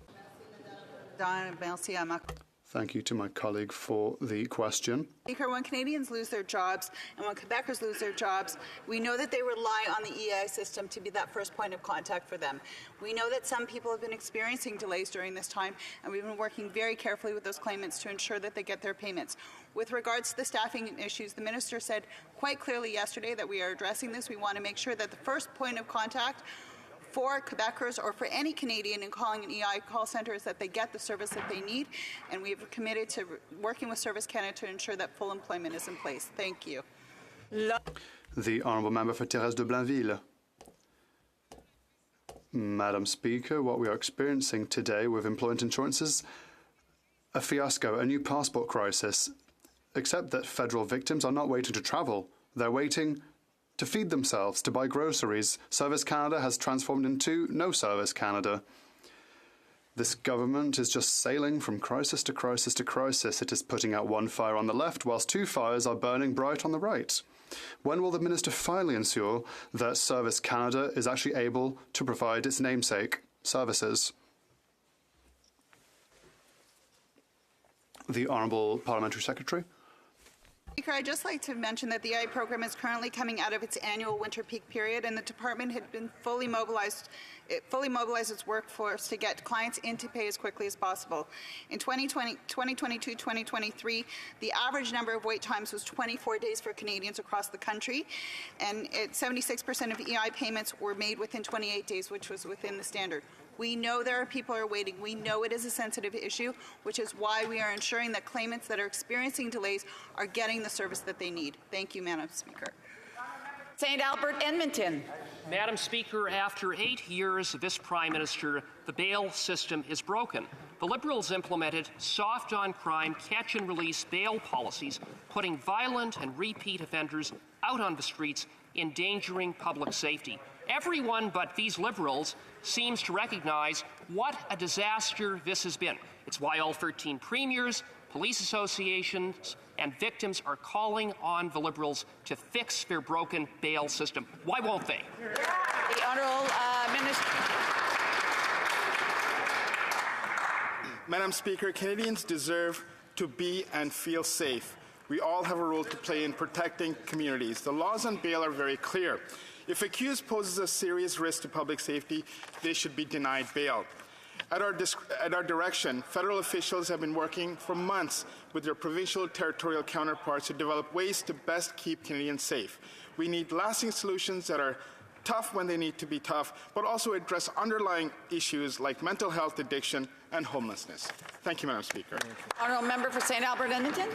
Thank Thank you to my colleague for the question. Speaker, when Canadians lose their jobs and when Quebecers lose their jobs, we know that they rely on the EI system to be that first point of contact for them. We know that some people have been experiencing delays during this time, and we've been working very carefully with those claimants to ensure that they get their payments. With regards to the staffing issues, the Minister said quite clearly yesterday that we are addressing this. We want to make sure that the first point of contact for Quebecers or for any Canadian in calling an EI call center is that they get the service that they need, and we've committed to working with Service Canada to ensure that full employment is in place. Thank you. The Honourable Member for Thérèse de Blainville. Madam Speaker, what we are experiencing today with employment insurance is a fiasco, a new passport crisis, except that federal victims are not waiting to travel. They're waiting to feed themselves, to buy groceries. Service Canada has transformed into No Service Canada. This government is just sailing from crisis to crisis to crisis. It is putting out one fire on the left, whilst two fires are burning bright on the right. When will the Minister finally ensure that Service Canada is actually able to provide its namesake services? The Honourable Parliamentary Secretary. Speaker, I'd just like to mention that the EI program is currently coming out of its annual winter peak period, and the department had been fully mobilized its workforce to get clients in to pay as quickly as possible. In 2022-2023, the average number of wait times was 24 days for Canadians across the country, and 76% of EI payments were made within 28 days, which was within the standard. We know there are people who are waiting. We know it is a sensitive issue, which is why we are ensuring that claimants that are experiencing delays are getting the service that they need. Thank you, Madam Speaker. St. Albert, Edmonton. Madam Speaker, after 8 years of this Prime Minister, the bail system is broken. The Liberals implemented soft-on-crime, catch-and-release bail policies, putting violent and repeat offenders out on the streets, endangering public safety. Everyone but these Liberals seems to recognize what a disaster this has been. It's why all 13 premiers, police associations, and victims are calling on the Liberals to fix their broken bail system. Why won't they? The Honourable Minister. Madam Speaker, Canadians deserve to be and feel safe. We all have a role to play in protecting communities. The laws on bail are very clear. If accused poses a serious risk to public safety, they should be denied bail. At our direction, federal officials have been working for months with their provincial territorial counterparts to develop ways to best keep Canadians safe. We need lasting solutions that are tough when they need to be tough, but also address underlying issues like mental health, addiction, and homelessness. Thank you, Madam Speaker. Honourable Member for St. Albert, Edmonton.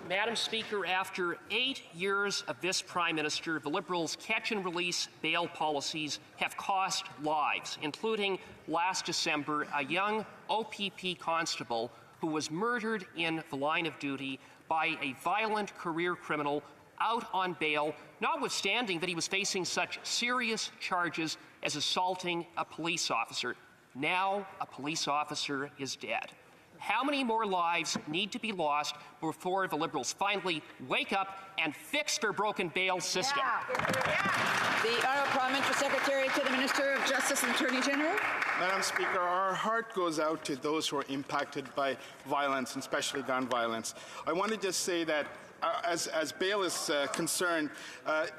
Madam Speaker, after 8 years of this Prime Minister, the Liberals' catch-and-release bail policies have cost lives, including last December, a young OPP constable who was murdered in the line of duty by a violent career criminal out on bail, notwithstanding that he was facing such serious charges as assaulting a police officer. Now a police officer is dead. How many more lives need to be lost before the Liberals finally wake up and fix their broken bail system? The Honourable Parliamentary Secretary to the Minister of Justice and Attorney General. Madam Speaker, our heart goes out to those who are impacted by violence, and especially gun violence. I want to just say that as bail is concerned,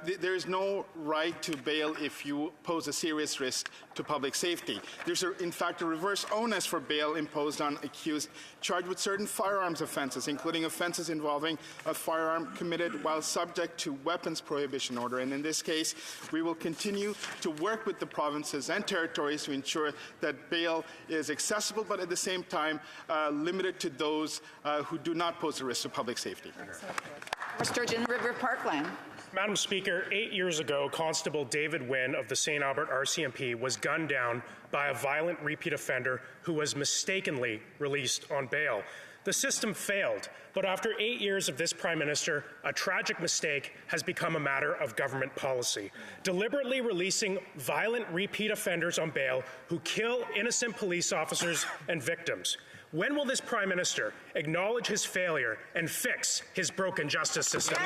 there is no right to bail if you pose a serious risk to public safety. There's, in fact, a reverse onus for bail imposed on accused charged with certain firearms offenses, including offenses involving a firearm committed while subject to weapons prohibition order. And in this case, we will continue to work with the provinces and territories to ensure that bail is accessible, but at the same time limited to those who do not pose a risk to public safety. Sturgeon River Parkland. Madam Speaker, 8 years ago, Constable David Wynn of the St. Albert RCMP was gunned down by a violent repeat offender who was mistakenly released on bail. The system failed, but after 8 years of this Prime Minister, a tragic mistake has become a matter of government policy. Deliberately releasing violent repeat offenders on bail who kill innocent police officers and victims. When will this Prime Minister acknowledge his failure and fix his broken justice system?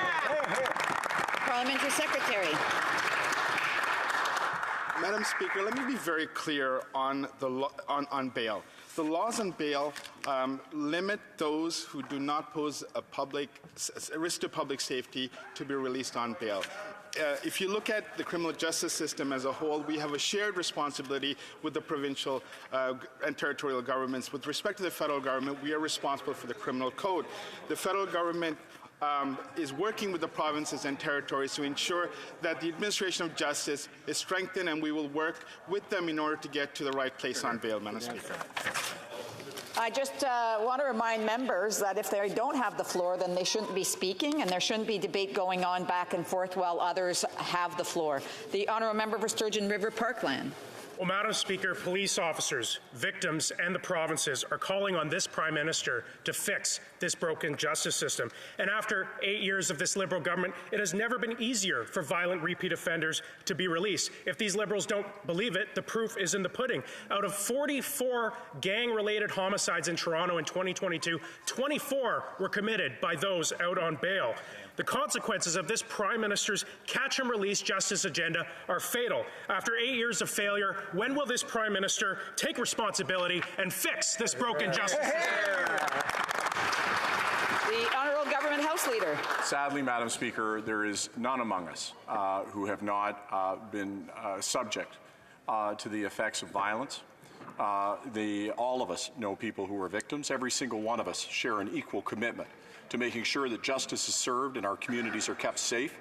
Parliamentary Secretary. Madam Speaker, let me be very clear on on bail. The laws on bail limit those who do not pose a risk to public safety to be released on bail. If you look at the criminal justice system as a whole, we have a shared responsibility with the provincial and territorial governments. With respect to the federal government, we are responsible for the criminal code. The federal government is working with the provinces and territories to ensure that the administration of justice is strengthened, and we will work with them in order to get to the right place on bail, Madam Speaker. I just want to remind members that if they don't have the floor, then they shouldn't be speaking, and there shouldn't be debate going on back and forth while others have the floor. The honourable member for Sturgeon River Parkland. Well, Madam Speaker, police officers, victims, and the provinces are calling on this Prime Minister to fix this broken justice system. And after 8 years of this Liberal government, it has never been easier for violent repeat offenders to be released. If these Liberals don't believe it, the proof is in the pudding. Out of 44 gang-related homicides in Toronto in 2022, 24 were committed by those out on bail. The consequences of this Prime Minister's catch-and-release justice agenda are fatal. After 8 years of failure, when will this Prime Minister take responsibility and fix this broken justice system? The Honourable Government House Leader. Sadly, Madam Speaker, there is none among us who have not been subject to the effects of violence. All of us know people who are victims. Every single one of us share an equal commitment to making sure that justice is served and our communities are kept safe.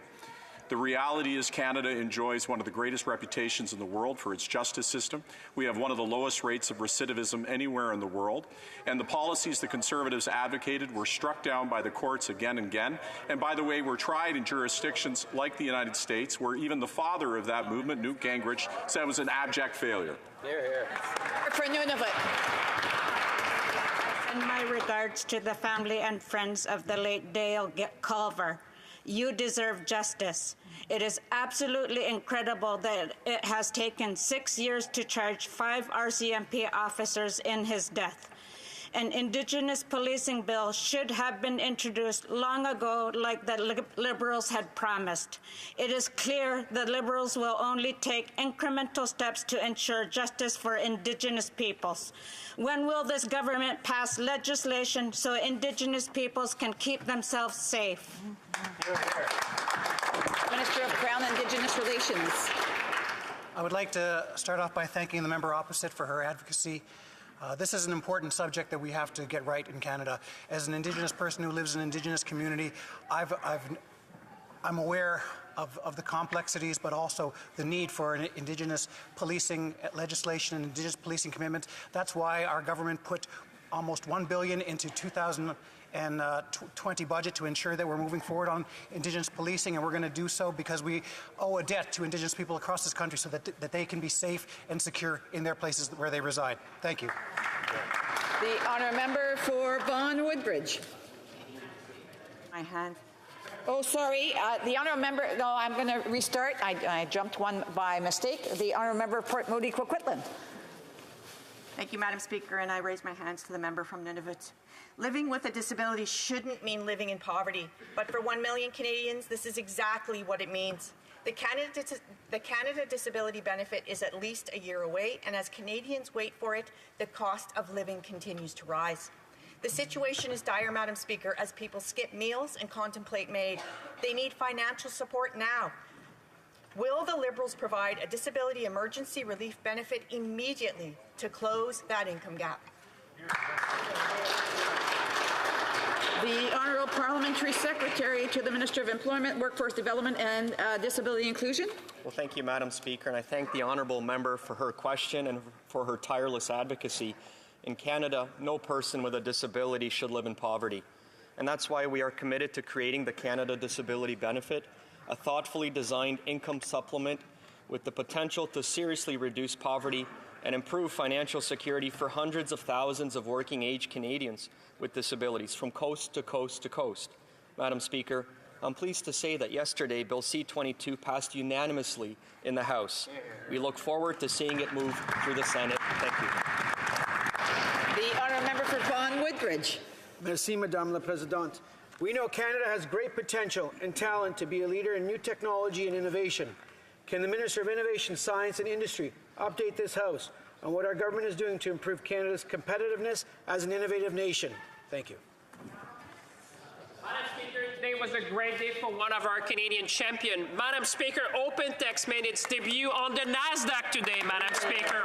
The reality is Canada enjoys one of the greatest reputations in the world for its justice system. We have one of the lowest rates of recidivism anywhere in the world. And the policies the Conservatives advocated were struck down by the courts again and again. And by the way, were tried in jurisdictions like the United States, where even the father of that movement, Newt Gingrich, said it was an abject failure. Hear, hear. For Nunavut. And my regards to the family and friends of the late Dale Culver. You deserve justice. It is absolutely incredible that it has taken 6 years to charge 5 RCMP officers in his death. An Indigenous policing bill should have been introduced long ago, like the Liberals had promised. It is clear the Liberals will only take incremental steps to ensure justice for Indigenous peoples. When will this government pass legislation so Indigenous peoples can keep themselves safe? Minister of Crown and Indigenous Relations. I would like to start off by thanking the member opposite for her advocacy. This is an important subject that we have to get right in Canada. As an Indigenous person who lives in an Indigenous community, I'm aware of the complexities, but also the need for an Indigenous policing legislation and Indigenous policing commitments. That's why our government put almost $1 billion into 2020 budget to ensure that we're moving forward on Indigenous policing, and we're going to do so because we owe a debt to Indigenous people across this country so that they can be safe and secure in their places where they reside. Thank you. The honourable member for Vaughan Woodbridge. My hand. Oh, sorry. The honourable member. No, I'm going to restart. I jumped one by mistake. The honourable member of Port Moody Coquitlam. Thank you, Madam Speaker, and I raise my hands to the member from Nunavut. Living with a disability shouldn't mean living in poverty, but for 1 million Canadians, this is exactly what it means. The Canada Disability Benefit is at least a year away, and as Canadians wait for it, the cost of living continues to rise. The situation is dire, Madam Speaker, as people skip meals and contemplate MAID. They need financial support now. Will the Liberals provide a disability emergency relief benefit immediately to close that income gap? The Honourable Parliamentary Secretary to the Minister of Employment, Workforce Development and Disability Inclusion. Well, thank you, Madam Speaker, and I thank the Honourable Member for her question and for her tireless advocacy. In Canada, no person with a disability should live in poverty, and that's why we are committed to creating the Canada Disability Benefit, a thoughtfully designed income supplement with the potential to seriously reduce poverty and improve financial security for hundreds of thousands of working-age Canadians with disabilities from coast to coast to coast. Madam Speaker, I'm pleased to say that yesterday Bill C-22 passed unanimously in the House. We look forward to seeing it move through the Senate. Thank you. The honourable member for Vaughan Woodbridge. Merci, Madame la Présidente. We know Canada has great potential and talent to be a leader in new technology and innovation. Can the Minister of Innovation, Science and Industry update this House on what our government is doing to improve Canada's competitiveness as an innovative nation? Thank you. Madam Speaker, today was a great day for one of our Canadian champions. Madam Speaker, OpenText made its debut on the NASDAQ today, Madam Speaker.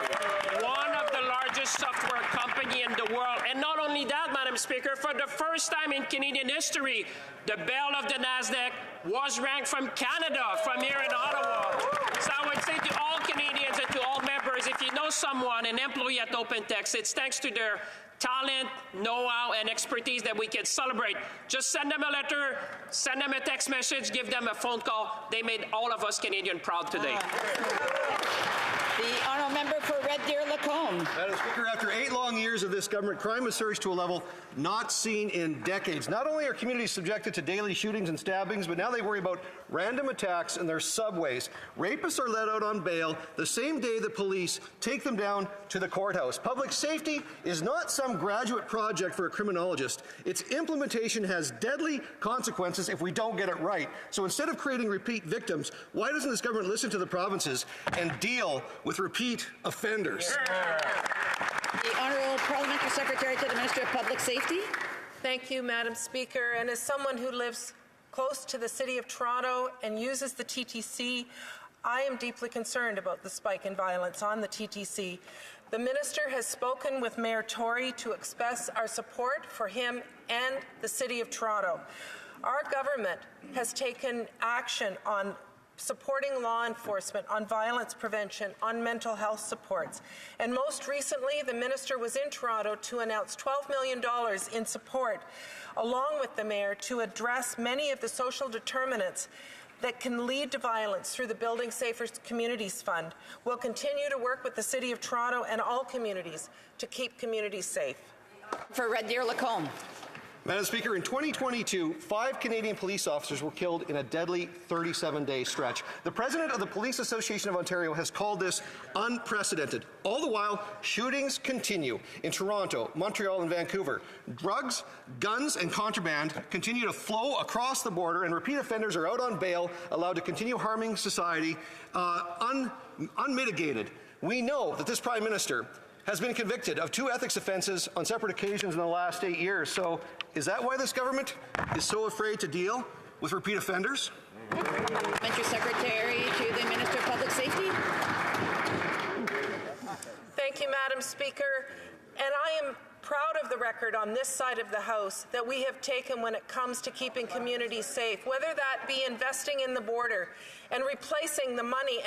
One of the largest software company in the world. And not only that, Madam Speaker, for the first time in Canadian history, the bell of the NASDAQ was ranked from Canada, from here in Ottawa. So I would say to all Canadians and to all members, if you know someone, an employee at OpenText, it's thanks to their talent, know-how, and expertise that we can celebrate. Just send them a letter, send them a text message, give them a phone call. They made all of us Canadians proud today. The honourable member for Red Deer Lacombe. Madam Speaker, after 8 long years of this government, crime has surged to a level not seen in decades. Not only are communities subjected to daily shootings and stabbings, but now they worry about random attacks in their subways. Rapists are let out on bail the same day the police take them down to the courthouse. Public safety is not some graduate project for a criminologist. Its implementation has deadly consequences if we don't get it right. So instead of creating repeat victims, why doesn't this government listen to the provinces and deal with repeat offenders? The Honourable Parliamentary Secretary to the Minister of Public Safety. Thank you, Madam Speaker. And as someone who lives close to the City of Toronto and uses the TTC, I am deeply concerned about the spike in violence on the TTC. The Minister has spoken with Mayor Tory to express our support for him and the City of Toronto. Our government has taken action on supporting law enforcement, on violence prevention, on mental health supports. And most recently, the Minister was in Toronto to announce $12 million in support, along with the Mayor, to address many of the social determinants that can lead to violence through the Building Safer Communities Fund. We'll continue to work with the City of Toronto and all communities to keep communities safe. For Red Deer Lacombe. Madam Speaker, in 2022, 5 Canadian police officers were killed in a deadly 37-day stretch. The President of the Police Association of Ontario has called this unprecedented. All the while, shootings continue in Toronto, Montreal, and Vancouver. Drugs, guns, and contraband continue to flow across the border, and repeat offenders are out on bail, allowed to continue harming society unmitigated. We know that this Prime Minister has been convicted of 2 ethics offences on separate occasions in the last 8 years. So is that why this government is so afraid to deal with repeat offenders? Parliamentary Secretary to the Minister of Public Safety. Thank you, Madam Speaker. And I am proud of the record on this side of the House that we have taken when it comes to keeping communities safe, whether that be investing in the border and replacing the money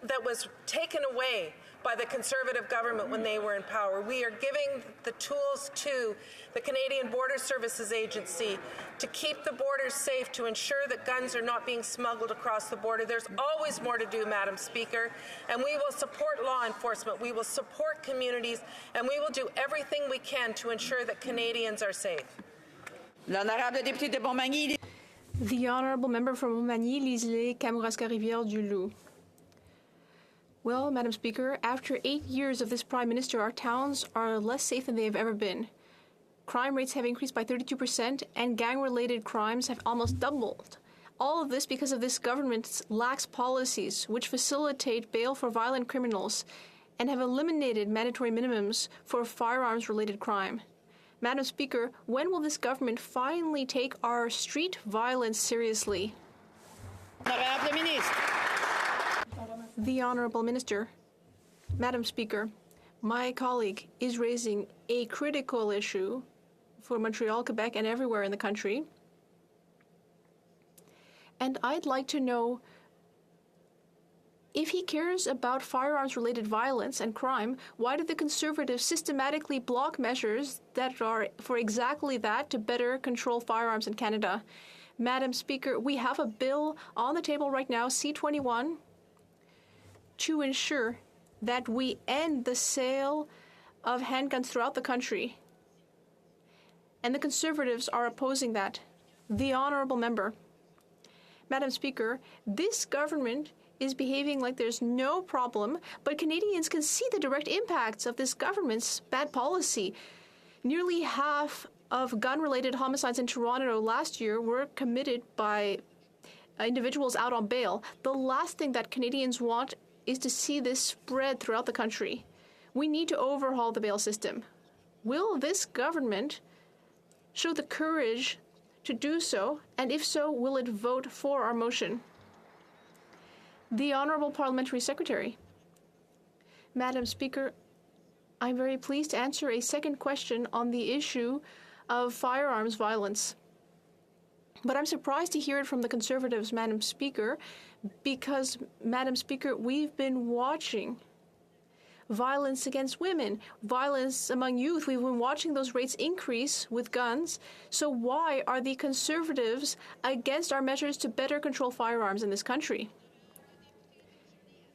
that was taken away by the Conservative government when they were in power. We are giving the tools to the Canadian Border Services Agency to keep the borders safe, to ensure that guns are not being smuggled across the border. There's always more to do, Madam Speaker, and we will support law enforcement, we will support communities, and we will do everything we can to ensure that Canadians are safe. L'honorable député de Montmagny. The honourable member from Montmagny, Liselé, Kamouraska-Rivière-du-Loup. Well, Madam Speaker, after 8 years of this Prime Minister, our towns are less safe than they have ever been. Crime rates have increased by 32%, and gang-related crimes have almost doubled. All of this because of this government's lax policies, which facilitate bail for violent criminals and have eliminated mandatory minimums for firearms-related crime. Madam Speaker, when will this government finally take our street violence seriously? Honorable Ministre. The Honourable Minister. Madam Speaker, my colleague is raising a critical issue for Montreal, Quebec, and everywhere in the country. And I'd like to know if he cares about firearms-related violence and crime, why do the Conservatives systematically block measures that are for exactly that, to better control firearms in Canada? Madam Speaker, we have a bill on the table right now, C-21, to ensure that we end the sale of handguns throughout the country. And the Conservatives are opposing that. The Honourable Member. Madam Speaker, this government is behaving like there's no problem, but Canadians can see the direct impacts of this government's bad policy. Nearly half of gun-related homicides in Toronto last year were committed by individuals out on bail. The last thing that Canadians want is to see this spread throughout the country. We need to overhaul the bail system. Will this government show the courage to do so? And if so, will it vote for our motion? The Honourable Parliamentary Secretary. Madam Speaker, I'm very pleased to answer a second question on the issue of firearms violence. But I'm surprised to hear it from the Conservatives, Madam Speaker, because, Madam Speaker, we've been watching violence against women, violence among youth. We've been watching those rates increase with guns. So why are the Conservatives against our measures to better control firearms in this country?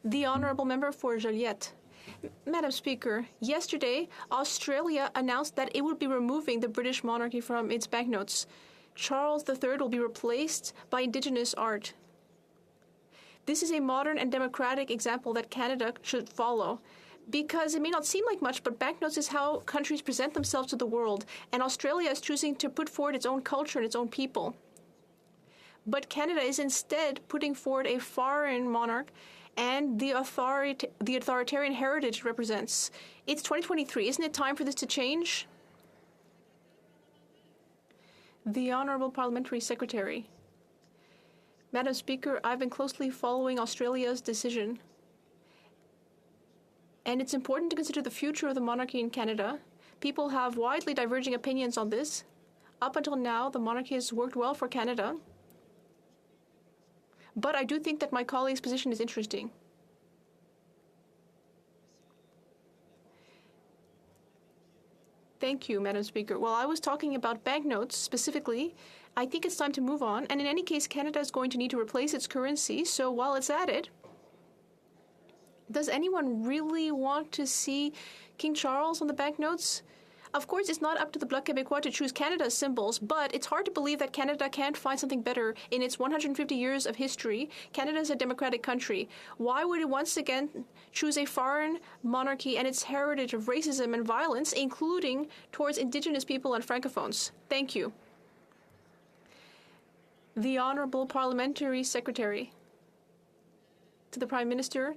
The Honourable Member for Joliette. Madam Speaker, yesterday, Australia announced that it would be removing the British monarchy from its banknotes. Charles III will be replaced by Indigenous art. This is a modern and democratic example that Canada should follow. Because it may not seem like much, but banknotes is how countries present themselves to the world, and Australia is choosing to put forward its own culture and its own people. But Canada is instead putting forward a foreign monarch and the authoritarian heritage it represents. It's 2023. Isn't it time for this to change? The Honourable Parliamentary Secretary. Madam Speaker, I've been closely following Australia's decision. And it's important to consider the future of the monarchy in Canada. People have widely diverging opinions on this. Up until now, the monarchy has worked well for Canada. But I do think that my colleague's position is interesting. Thank you, Madam Speaker. Well, I was talking about banknotes specifically. I think it's time to move on. And in any case, Canada is going to need to replace its currency. So while it's at it, does anyone really want to see King Charles on the banknotes? Of course, it's not up to the Bloc Québécois to choose Canada's symbols, but it's hard to believe that Canada can't find something better in its 150 years of history. Canada is a democratic country. Why would it once again choose a foreign monarchy and its heritage of racism and violence, including towards Indigenous people and Francophones? Thank you. The Honourable Parliamentary Secretary. To the Prime Minister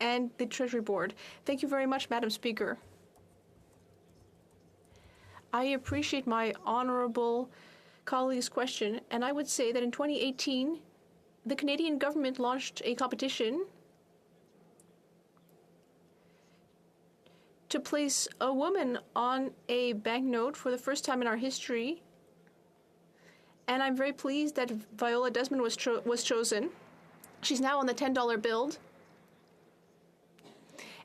and the Treasury Board. Thank you very much, Madam Speaker. I appreciate my honourable colleague's question, and I would say that in 2018, the Canadian government launched a competition to place a woman on a banknote for the first time in our history. And I'm very pleased that Viola Desmond was chosen. She's now on the $10 bill.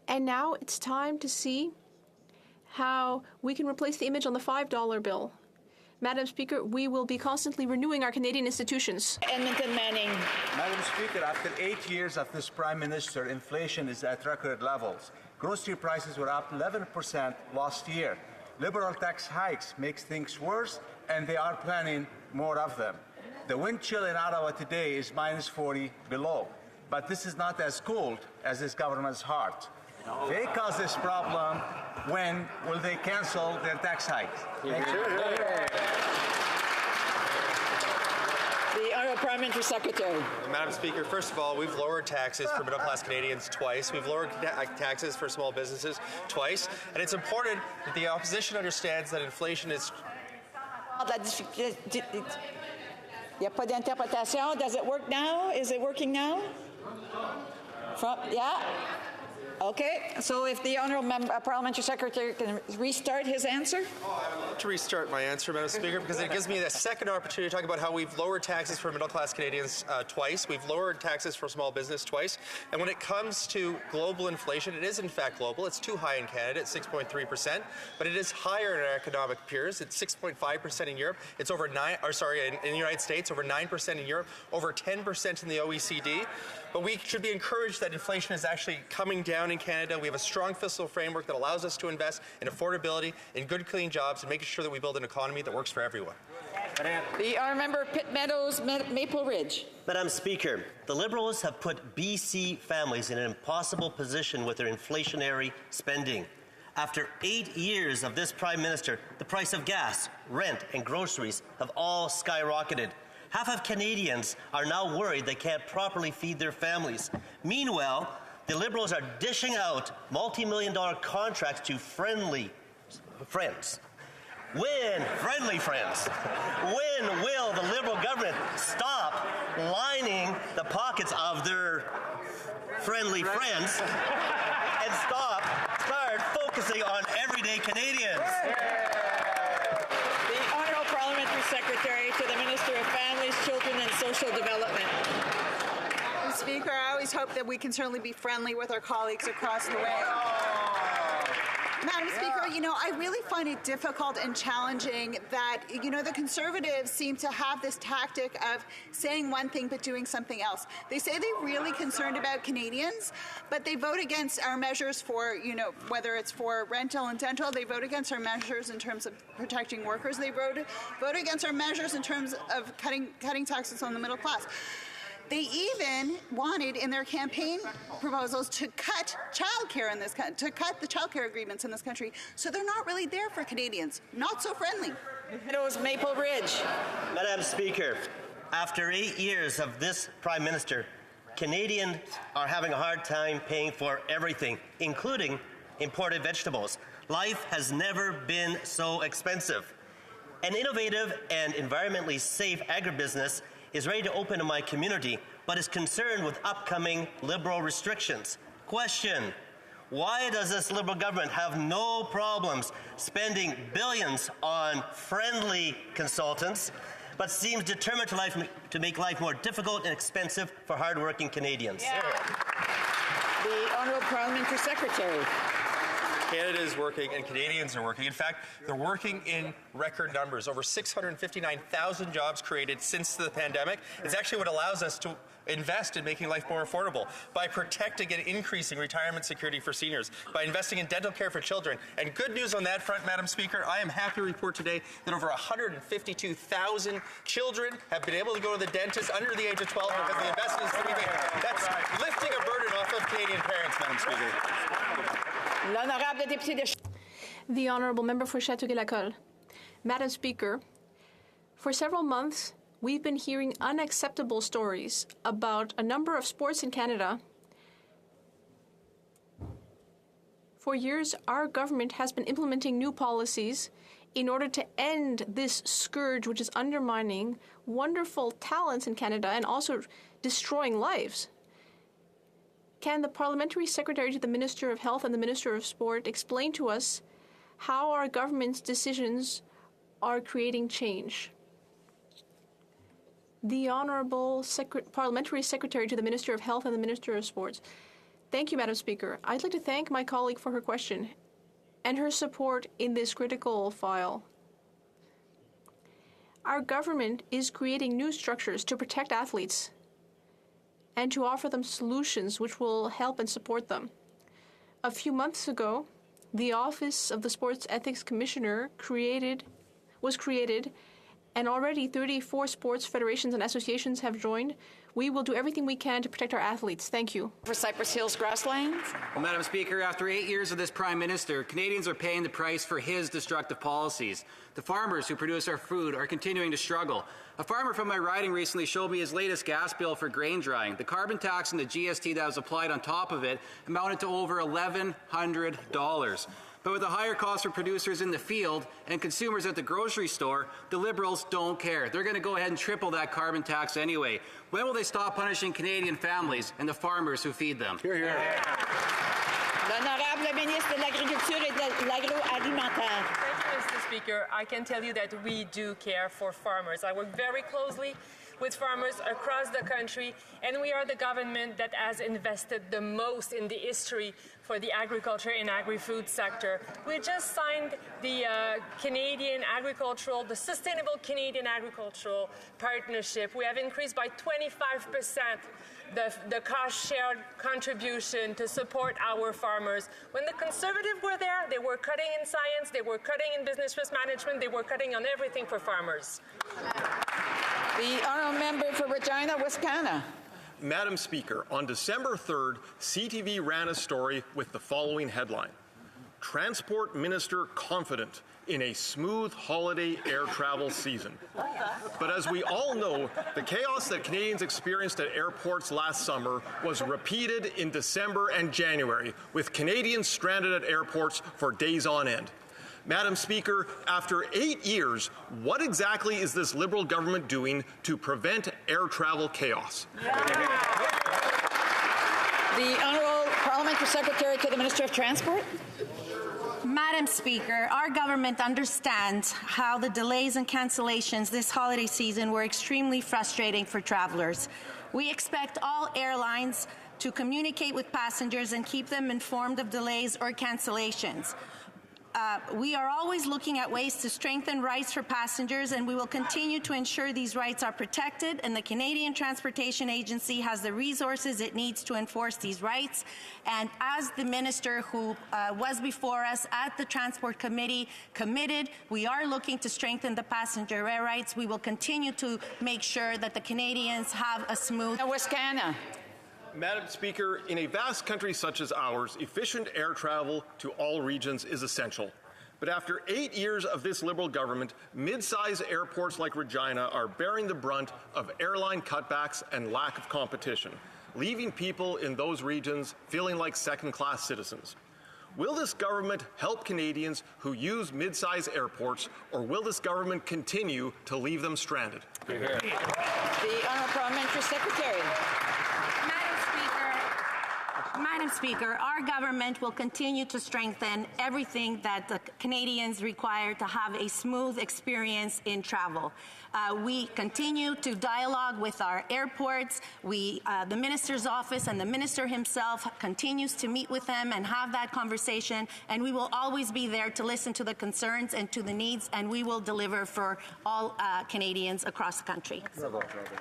And now it's time to see how we can replace the image on the $5 bill. Madam Speaker, we will be constantly renewing our Canadian institutions. Edmonton Manning. Madam Speaker, after 8 years of this Prime Minister, inflation is at record levels. Grocery prices were up 11% last year. Liberal tax hikes makes things worse, and they are planning more of them. The wind chill in Ottawa today is -40 below, but this is not as cold as this government's heart. They cause this problem. When will they cancel their tax hikes? Thank you. The Honourable Parliamentary Secretary. Madam Speaker, first of all, we've lowered taxes for middle-class Canadians twice. We've lowered taxes for small businesses twice. And it's important that the opposition understands that inflation is... Il n'y a pas d'interprétation. Does it work now? Is it working now? Yeah? Okay, so if the Honourable Parliamentary Secretary can restart his answer. To restart my answer, Madam Speaker, because it gives me a second opportunity to talk about how we've lowered taxes for middle-class Canadians twice. We've lowered taxes for small business twice. And when it comes to global inflation, it is in fact global. It's too high in Canada at 6.3%, but it is higher in our economic peers. It's 6.5% in Europe. It's over in the United States, over 9% in Europe, over 10% in the OECD. But we should be encouraged that inflation is actually coming down in Canada. We have a strong fiscal framework that allows us to invest in affordability, in good, clean jobs, and making sure that we build an economy that works for everyone. The Honourable Member Pitt Meadows, Maple Ridge. Madam Speaker, the Liberals have put BC families in an impossible position with their inflationary spending. After 8 years of this Prime Minister, the price of gas, rent, and groceries have all skyrocketed. Half of Canadians are now worried they can't properly feed their families. Meanwhile, the Liberals are dishing out multi-million-dollar contracts to friendly friends. Friendly friends, when will the Liberal government stop lining the pockets of their friendly friends and start focusing on everyday Canadians? The Honourable Parliamentary Secretary to the Minister of Families, Children and Social Development. Mr. Speaker, I always hope that we can certainly be friendly with our colleagues across the way. Madam Speaker, I really find it difficult and challenging that, the Conservatives seem to have this tactic of saying one thing but doing something else. They say they're really concerned about Canadians, but they vote against our measures for, whether it's for rental and dental, they vote against our measures in terms of protecting workers, they vote against our measures in terms of cutting taxes on the middle class. They even wanted in their campaign proposals to cut childcare to cut the childcare agreements in this country. So they're not really there for Canadians. Not so friendly. It was Maple Ridge. Madam Speaker, after 8 years of this Prime Minister, Canadians are having a hard time paying for everything, including imported vegetables. Life has never been so expensive. An innovative and environmentally safe agribusiness is ready to open in my community, but is concerned with upcoming Liberal restrictions. Question: why does this Liberal government have no problems spending billions on friendly consultants, but seems determined to make life more difficult and expensive for hardworking Canadians? Yeah. The Honourable Parliamentary Secretary. Canada is working and Canadians are working. In fact, they're working in record numbers. Over 659,000 jobs created since the pandemic. It's actually what allows us to invest in making life more affordable, by protecting and increasing retirement security for seniors, by investing in dental care for children. And good news on that front, Madam Speaker, I am happy to report today that over 152,000 children have been able to go to the dentist under the age of 12 because of the investments that we made. That's lifting a burden off of Canadian parents, Madam Speaker. The Honourable Member for Châteauguay-Lacolle. Madam Speaker, for several months, we've been hearing unacceptable stories about a number of sports in Canada. For years, our government has been implementing new policies in order to end this scourge which is undermining wonderful talents in Canada and also destroying lives. Can the Parliamentary Secretary to the Minister of Health and the Minister of Sport explain to us how our government's decisions are creating change? The Honourable Parliamentary Secretary to the Minister of Health and the Minister of Sports. Thank you, Madam Speaker. I'd like to thank my colleague for her question and her support in this critical file. Our government is creating new structures to protect athletes and to offer them solutions which will help and support them. A few months ago, the Office of the Sports Ethics Commissioner was created, and already 34 sports federations and associations have joined. We will do everything we can to protect our athletes. Thank you. For Cypress Hills Grasslands. Well, Madam Speaker, after 8 years of this Prime Minister, Canadians are paying the price for his destructive policies. The farmers who produce our food are continuing to struggle. A farmer from my riding recently showed me his latest gas bill for grain drying. The carbon tax and the GST that was applied on top of it amounted to over $1,100. But with the higher cost for producers in the field and consumers at the grocery store, the Liberals don't care. They're going to go ahead and triple that carbon tax anyway. When will they stop punishing Canadian families and the farmers who feed them? Hear, hear. L'honorable ministre de l'Agriculture et de l'Agroalimentaire. Thank you, Mr. Speaker. I can tell you that we do care for farmers. I work very closely with farmers across the country, and we are the government that has invested the most in the history for the agriculture and agri-food sector. We just signed the the Sustainable Canadian Agricultural Partnership. We have increased by 25% the cost-shared contribution to support our farmers. When the Conservatives were there, they were cutting in science, they were cutting in business risk management, they were cutting on everything for farmers. The Honourable Member for Regina, Wascana. Madam Speaker, on December 3rd, CTV ran a story with the following headline: Transport Minister confident in a smooth holiday air travel season. But as we all know, the chaos that Canadians experienced at airports last summer was repeated in December and January, with Canadians stranded at airports for days on end. Madam Speaker, after 8 years, what exactly is this Liberal government doing to prevent air travel chaos? The Honourable Parliamentary Secretary to the Minister of Transport. Madam Speaker, our government understands how the delays and cancellations this holiday season were extremely frustrating for travelers. We expect all airlines to communicate with passengers and keep them informed of delays or cancellations. We are always looking at ways to strengthen rights for passengers, and we will continue to ensure these rights are protected, and the Canadian Transportation Agency has the resources it needs to enforce these rights. And as the minister who was before us at the Transport Committee committed, we are looking to strengthen the passenger air rights. We will continue to make sure that the Canadians have a smooth... Madam Speaker, in a vast country such as ours, efficient air travel to all regions is essential. But after 8 years of this Liberal government, mid-sized airports like Regina are bearing the brunt of airline cutbacks and lack of competition, leaving people in those regions feeling like second-class citizens. Will this government help Canadians who use mid-sized airports, or will this government continue to leave them stranded? The Honourable Parliamentary Secretary. Madam Speaker, our government will continue to strengthen everything that the Canadians require to have a smooth experience in travel. We continue to dialogue with our airports. The minister's office and the minister himself continues to meet with them and have that conversation, and we will always be there to listen to the concerns and to the needs, and we will deliver for all Canadians across the country.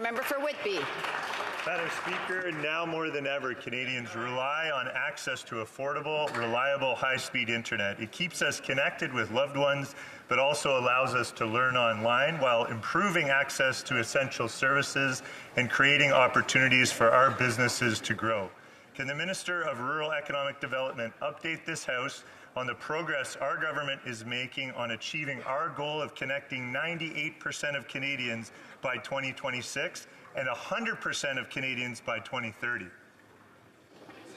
Member for Whitby. Madam Speaker, now more than ever, Canadians rely on access to affordable, reliable, high-speed internet. It keeps us connected with loved ones, but also allows us to learn online while improving access to essential services and creating opportunities for our businesses to grow. Can the Minister of Rural Economic Development update this House on the progress our government is making on achieving our goal of connecting 98% of Canadians by 2026 and 100% of Canadians by 2030?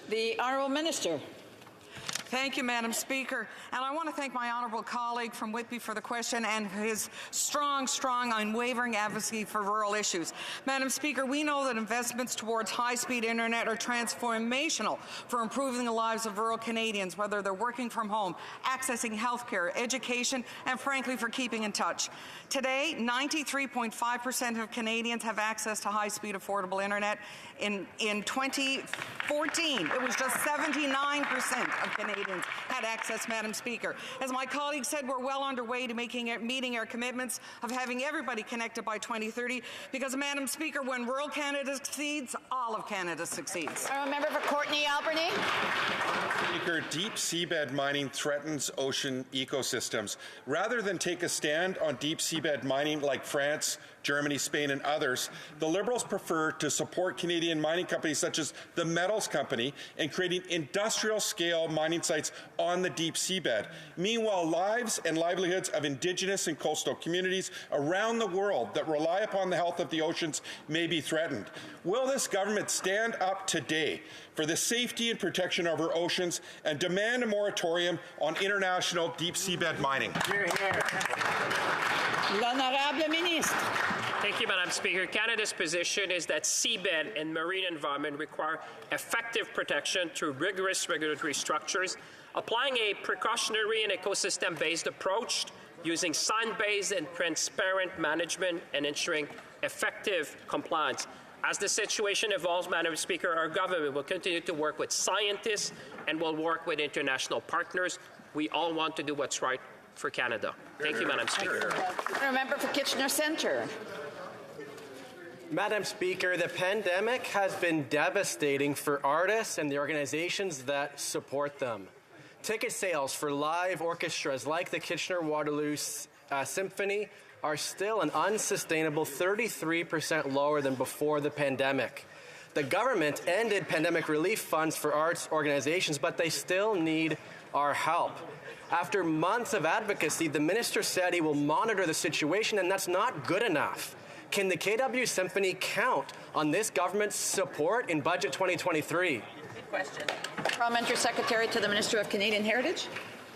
The Honourable Minister. Thank you, Madam Speaker. And I want to thank my honourable colleague from Whitby for the question and his strong, unwavering advocacy for rural issues. Madam Speaker, we know that investments towards high-speed internet are transformational for improving the lives of rural Canadians, whether they're working from home, accessing healthcare, education, and frankly, for keeping in touch. Today, 93.5% of Canadians have access to high-speed affordable internet. In 2014, it was just 79% of Canadians had access, Madam Speaker. As my colleague said, we're well underway to meeting our commitments of having everybody connected by 2030, because, Madam Speaker, when rural Canada succeeds, all of Canada succeeds. I remember for Courtney Alberni. Speaker, deep seabed mining threatens ocean ecosystems. Rather than take a stand on deep seabed mining like France, Germany, Spain, and others, the Liberals prefer to support Canadian mining companies such as the Metals Company in creating industrial-scale mining sites on the deep seabed. Meanwhile, lives and livelihoods of Indigenous and coastal communities around the world that rely upon the health of the oceans may be threatened. Will this government stand up today for the safety and protection of our oceans and demand a moratorium on international deep seabed mining? L'Honorable Ministre. Thank you, Madam Speaker. Canada's position is that seabed and marine environment require effective protection through rigorous regulatory structures, applying a precautionary and ecosystem-based approach, using science-based and transparent management, and ensuring effective compliance. As the situation evolves, Madam Speaker, our government will continue to work with scientists and will work with international partners. We all want to do what's right for Canada. Thank you, Madam Speaker. Member for Kitchener Centre. Madam Speaker, the pandemic has been devastating for artists and the organizations that support them. Ticket sales for live orchestras like the Kitchener-Waterloo Symphony are still an unsustainable 33% lower than before the pandemic. The government ended pandemic relief funds for arts organizations, but they still need our help. After months of advocacy, the minister said he will monitor the situation, and that's not good enough. Can the KW Symphony count on this government's support in Budget 2023? Good question. Parliamentary Secretary to the Minister of Canadian Heritage.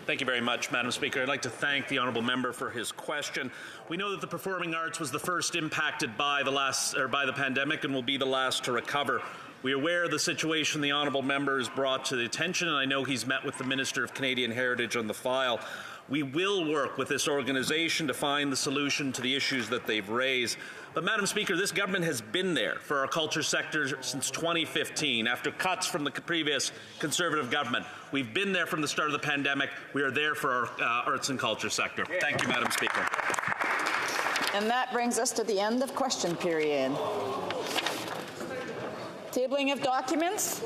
Thank you very much, Madam Speaker. I'd like to thank the honourable member for his question. We know that the performing arts was the first impacted by the pandemic and will be the last to recover. We are aware of the situation the honourable member has brought to the attention, and I know he's met with the Minister of Canadian Heritage on the file. We will work with this organisation to find the solution to the issues that they've raised. But, Madam Speaker, this government has been there for our culture sector since 2015, after cuts from the previous Conservative government. We've been there from the start of the pandemic. We are there for our arts and culture sector. Thank you, Madam Speaker. And that brings us to the end of question period. Tabling of documents.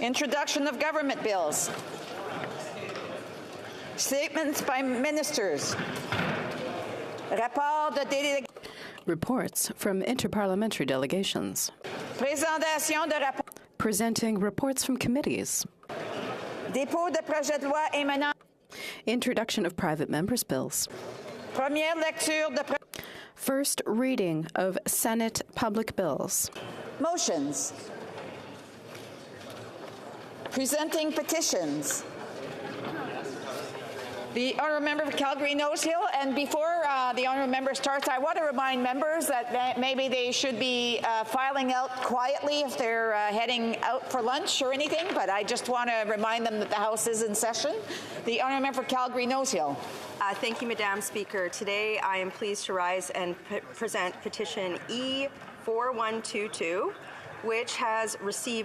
Introduction of government bills. Statements by ministers. Rapport de délégation. Reports from interparliamentary delegations. Présentation de rapport. Presenting reports from committees. Dépôt de projet de loi émanant. Introduction of private members' bills. Première lecture de. First reading of Senate public bills. Motions. Presenting petitions. The honourable member for Calgary-Nose Hill, and before the honourable member starts, I want to remind members that maybe they should be filing out quietly if they're heading out for lunch or anything, but I just want to remind them that the House is in session. The honourable member for Calgary-Nose Hill. Thank you, Madam Speaker. Today I am pleased to rise and present petition E4122, which has received